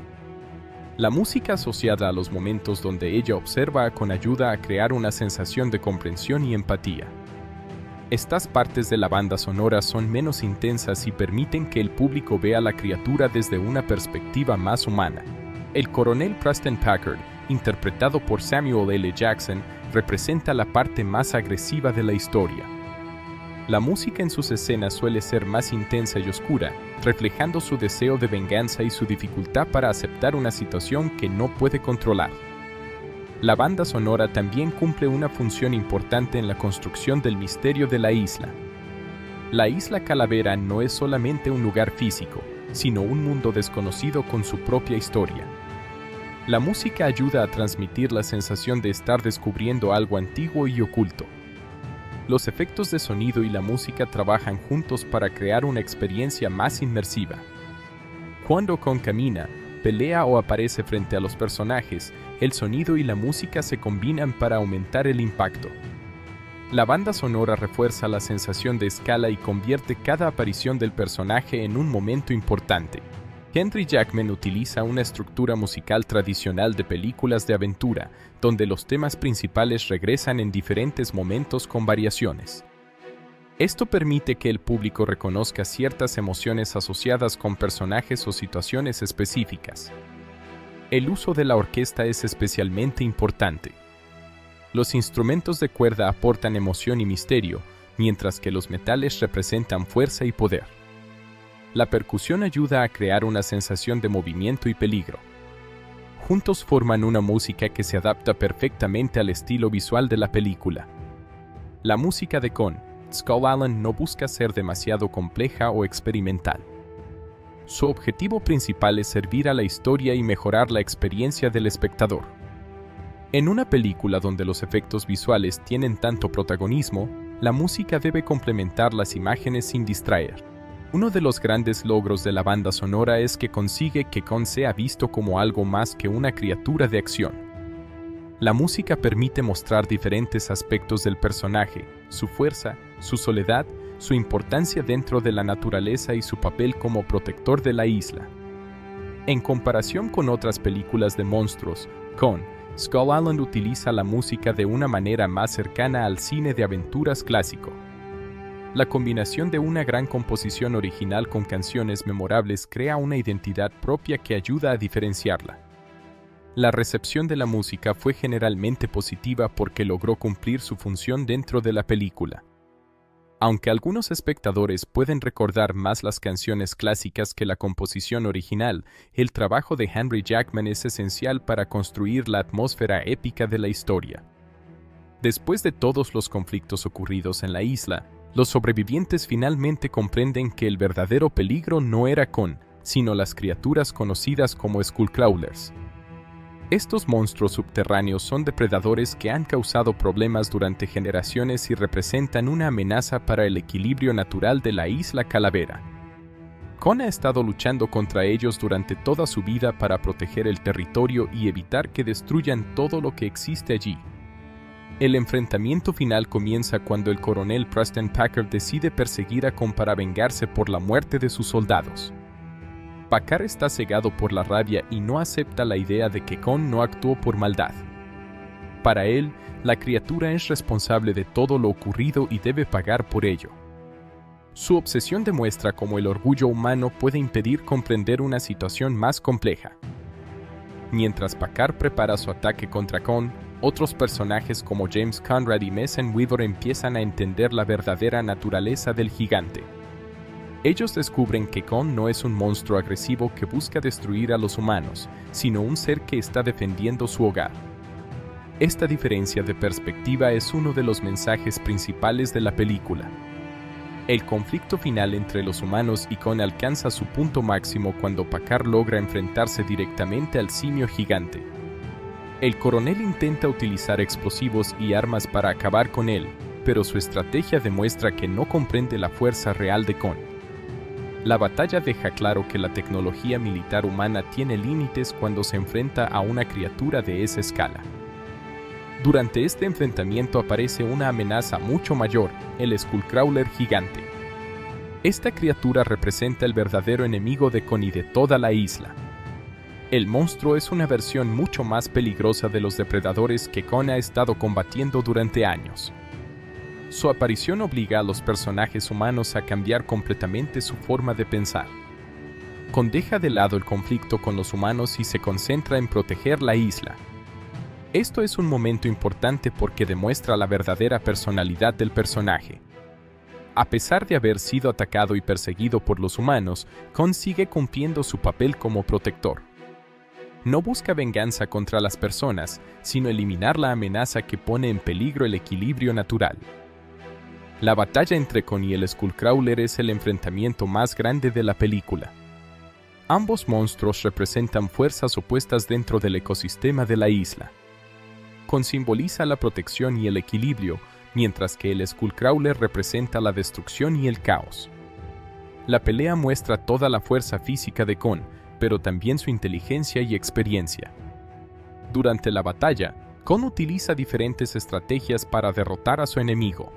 La música asociada a los momentos donde ella observa ayuda a crear una sensación de comprensión y empatía. Estas partes de la banda sonora son menos intensas y permiten que el público vea la criatura desde una perspectiva más humana. El coronel Preston Packard, interpretado por Samuel L. Jackson, representa la parte más agresiva de la historia. La música en sus escenas suele ser más intensa y oscura, reflejando su deseo de venganza y su dificultad para aceptar una situación que no puede controlar. La banda sonora también cumple una función importante en la construcción del misterio de la isla. La isla Calavera no es solamente un lugar físico, sino un mundo desconocido con su propia historia. La música ayuda a transmitir la sensación de estar descubriendo algo antiguo y oculto. Los efectos de sonido y la música trabajan juntos para crear una experiencia más inmersiva. Cuando Kong camina, pelea o aparece frente a los personajes, el sonido y la música se combinan para aumentar el impacto. La banda sonora refuerza la sensación de escala y convierte cada aparición del personaje en un momento importante. Henry Jackman utiliza una estructura musical tradicional de películas de aventura, donde los temas principales regresan en diferentes momentos con variaciones. Esto permite que el público reconozca ciertas emociones asociadas con personajes o situaciones específicas. El uso de la orquesta es especialmente importante. Los instrumentos de cuerda aportan emoción y misterio, mientras que los metales representan fuerza y poder. La percusión ayuda a crear una sensación de movimiento y peligro. Juntos forman una música que se adapta perfectamente al estilo visual de la película. La música de Kong, Skull Island no busca ser demasiado compleja o experimental. Su objetivo principal es servir a la historia y mejorar la experiencia del espectador. En una película donde los efectos visuales tienen tanto protagonismo, la música debe complementar las imágenes sin distraer. Uno de los grandes logros de la banda sonora es que consigue que Kong sea visto como algo más que una criatura de acción. La música permite mostrar diferentes aspectos del personaje, su fuerza, su soledad, su importancia dentro de la naturaleza y su papel como protector de la isla. En comparación con otras películas de monstruos, Kong, Skull Island utiliza la música de una manera más cercana al cine de aventuras clásico. La combinación de una gran composición original con canciones memorables crea una identidad propia que ayuda a diferenciarla. La recepción de la música fue generalmente positiva porque logró cumplir su función dentro de la película. Aunque algunos espectadores pueden recordar más las canciones clásicas que la composición original, el trabajo de Henry Jackman es esencial para construir la atmósfera épica de la historia. Después de todos los conflictos ocurridos en la isla, los sobrevivientes finalmente comprenden que el verdadero peligro no era Kong, sino las criaturas conocidas como Skullcrawlers. Estos monstruos subterráneos son depredadores que han causado problemas durante generaciones y representan una amenaza para el equilibrio natural de la isla Calavera. Kon ha estado luchando contra ellos durante toda su vida para proteger el territorio y evitar que destruyan todo lo que existe allí. El enfrentamiento final comienza cuando el coronel Preston Packard decide perseguir a Kon para vengarse por la muerte de sus soldados. Packard está cegado por la rabia y no acepta la idea de que Kon no actuó por maldad. Para él, la criatura es responsable de todo lo ocurrido y debe pagar por ello. Su obsesión demuestra cómo el orgullo humano puede impedir comprender una situación más compleja. Mientras Packard prepara su ataque contra Kon, otros personajes como James Conrad y Mason Weaver empiezan a entender la verdadera naturaleza del gigante. Ellos descubren que Kon no es un monstruo agresivo que busca destruir a los humanos, sino un ser que está defendiendo su hogar. Esta diferencia de perspectiva es uno de los mensajes principales de la película. El conflicto final entre los humanos y Kon alcanza su punto máximo cuando Packard logra enfrentarse directamente al simio gigante. El coronel intenta utilizar explosivos y armas para acabar con él, pero su estrategia demuestra que no comprende la fuerza real de Kon. La batalla deja claro que la tecnología militar humana tiene límites cuando se enfrenta a una criatura de esa escala. Durante este enfrentamiento aparece una amenaza mucho mayor, el Skullcrawler gigante. Esta criatura representa el verdadero enemigo de Kon y de toda la isla. El monstruo es una versión mucho más peligrosa de los depredadores que Kon ha estado combatiendo durante años. Su aparición obliga a los personajes humanos a cambiar completamente su forma de pensar. Kon deja de lado el conflicto con los humanos y se concentra en proteger la isla. Esto es un momento importante porque demuestra la verdadera personalidad del personaje. A pesar de haber sido atacado y perseguido por los humanos, Kon sigue cumpliendo su papel como protector. No busca venganza contra las personas, sino eliminar la amenaza que pone en peligro el equilibrio natural. La batalla entre Kon y el Skullcrawler es el enfrentamiento más grande de la película. Ambos monstruos representan fuerzas opuestas dentro del ecosistema de la isla. Kon simboliza la protección y el equilibrio, mientras que el Skullcrawler representa la destrucción y el caos. La pelea muestra toda la fuerza física de Kon, pero también su inteligencia y experiencia. Durante la batalla, Kon utiliza diferentes estrategias para derrotar a su enemigo.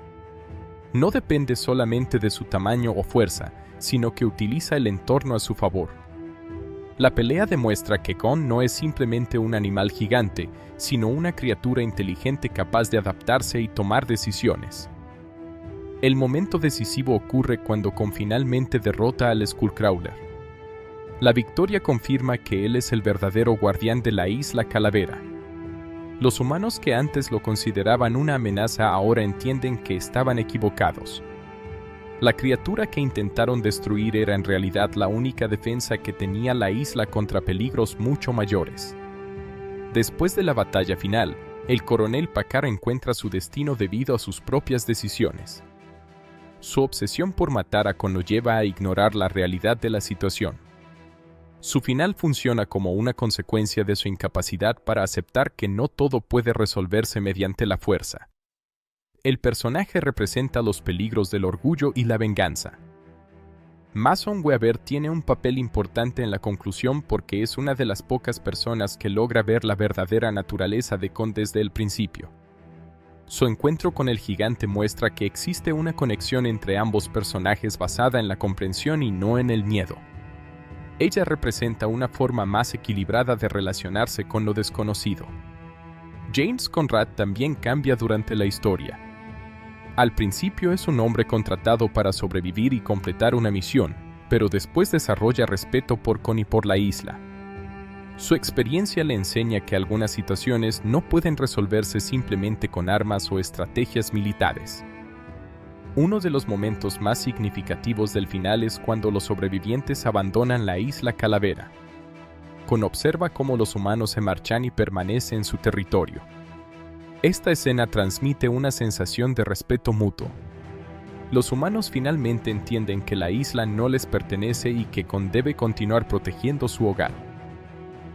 No depende solamente de su tamaño o fuerza, sino que utiliza el entorno a su favor. La pelea demuestra que Kon no es simplemente un animal gigante, sino una criatura inteligente capaz de adaptarse y tomar decisiones. El momento decisivo ocurre cuando Kon finalmente derrota al Skullcrawler. La victoria confirma que él es el verdadero guardián de la isla Calavera. Los humanos que antes lo consideraban una amenaza ahora entienden que estaban equivocados. La criatura que intentaron destruir era en realidad la única defensa que tenía la isla contra peligros mucho mayores. Después de la batalla final, el coronel Packard encuentra su destino debido a sus propias decisiones. Su obsesión por matar a Kon lo lleva a ignorar la realidad de la situación. Su final funciona como una consecuencia de su incapacidad para aceptar que no todo puede resolverse mediante la fuerza. El personaje representa los peligros del orgullo y la venganza. Mason Weaver tiene un papel importante en la conclusión porque es una de las pocas personas que logra ver la verdadera naturaleza de Kon desde el principio. Su encuentro con el gigante muestra que existe una conexión entre ambos personajes basada en la comprensión y no en el miedo. Ella representa una forma más equilibrada de relacionarse con lo desconocido. James Conrad también cambia durante la historia. Al principio es un hombre contratado para sobrevivir y completar una misión, pero después desarrolla respeto por Kon y por la isla. Su experiencia le enseña que algunas situaciones no pueden resolverse simplemente con armas o estrategias militares. Uno de los momentos más significativos del final es cuando los sobrevivientes abandonan la isla Calavera. Kon observa cómo los humanos se marchan y permanece en su territorio. Esta escena transmite una sensación de respeto mutuo. Los humanos finalmente entienden que la isla no les pertenece y que Kon debe continuar protegiendo su hogar.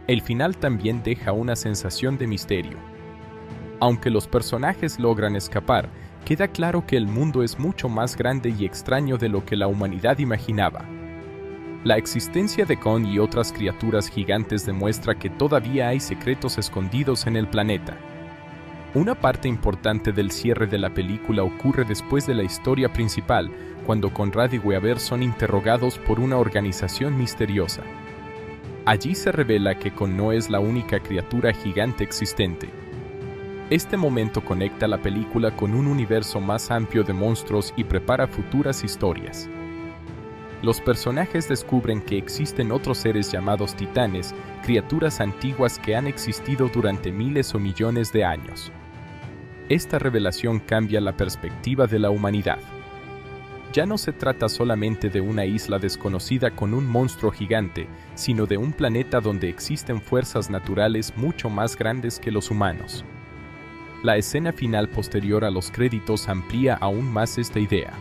El final también deja una sensación de misterio. Aunque los personajes logran escapar, queda claro que el mundo es mucho más grande y extraño de lo que la humanidad imaginaba. La existencia de Kong y otras criaturas gigantes demuestra que todavía hay secretos escondidos en el planeta. Una parte importante del cierre de la película ocurre después de la historia principal, cuando Conrad y Weaver son interrogados por una organización misteriosa. Allí se revela que Kong no es la única criatura gigante existente. Este momento conecta la película con un universo más amplio de monstruos y prepara futuras historias. Los personajes descubren que existen otros seres llamados titanes, criaturas antiguas que han existido durante miles o millones de años. Esta revelación cambia la perspectiva de la humanidad. Ya no se trata solamente de una isla desconocida con un monstruo gigante, sino de un planeta donde existen fuerzas naturales mucho más grandes que los humanos. La escena final posterior a los créditos amplía aún más esta idea.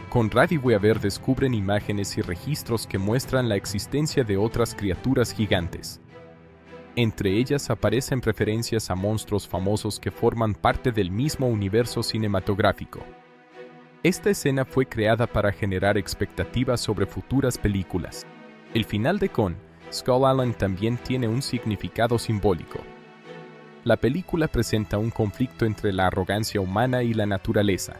Conrad y Weaver descubren imágenes y registros que muestran la existencia de otras criaturas gigantes. Entre ellas aparecen referencias a monstruos famosos que forman parte del mismo universo cinematográfico. Esta escena fue creada para generar expectativas sobre futuras películas. El final de Kong, Skull Island también tiene un significado simbólico. La película presenta un conflicto entre la arrogancia humana y la naturaleza.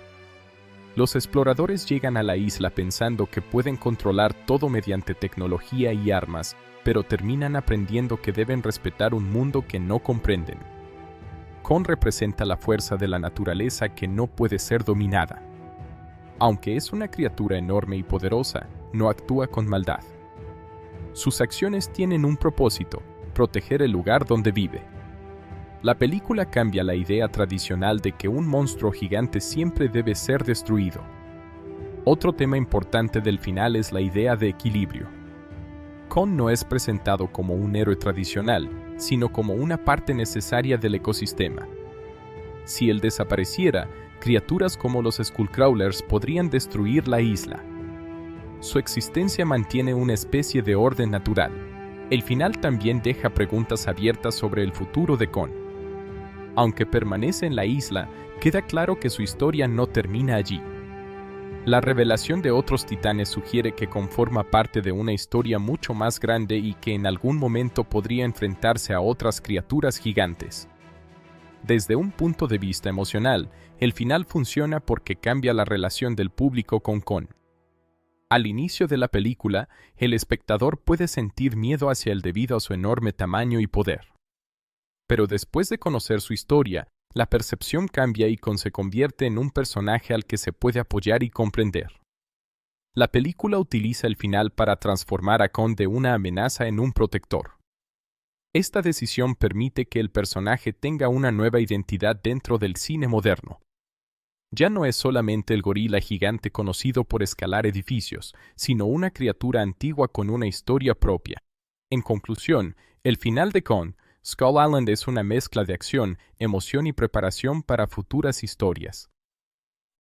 Los exploradores llegan a la isla pensando que pueden controlar todo mediante tecnología y armas, pero terminan aprendiendo que deben respetar un mundo que no comprenden. Kong representa la fuerza de la naturaleza que no puede ser dominada. Aunque es una criatura enorme y poderosa, no actúa con maldad. Sus acciones tienen un propósito: proteger el lugar donde vive. La película cambia la idea tradicional de que un monstruo gigante siempre debe ser destruido. Otro tema importante del final es la idea de equilibrio. Kong no es presentado como un héroe tradicional, sino como una parte necesaria del ecosistema. Si él desapareciera, criaturas como los Skullcrawlers podrían destruir la isla. Su existencia mantiene una especie de orden natural. El final también deja preguntas abiertas sobre el futuro de Kong. Aunque permanece en la isla, queda claro que su historia no termina allí. La revelación de otros titanes sugiere que Kong forma parte de una historia mucho más grande y que en algún momento podría enfrentarse a otras criaturas gigantes. Desde un punto de vista emocional, el final funciona porque cambia la relación del público con Kong. Al inicio de la película, el espectador puede sentir miedo hacia él debido a su enorme tamaño y poder. Pero después de conocer su historia, la percepción cambia y Kong se convierte en un personaje al que se puede apoyar y comprender. La película utiliza el final para transformar a Kong de una amenaza en un protector. Esta decisión permite que el personaje tenga una nueva identidad dentro del cine moderno. Ya no es solamente el gorila gigante conocido por escalar edificios, sino una criatura antigua con una historia propia. En conclusión, el final de Kong, Skull Island es una mezcla de acción, emoción y preparación para futuras historias.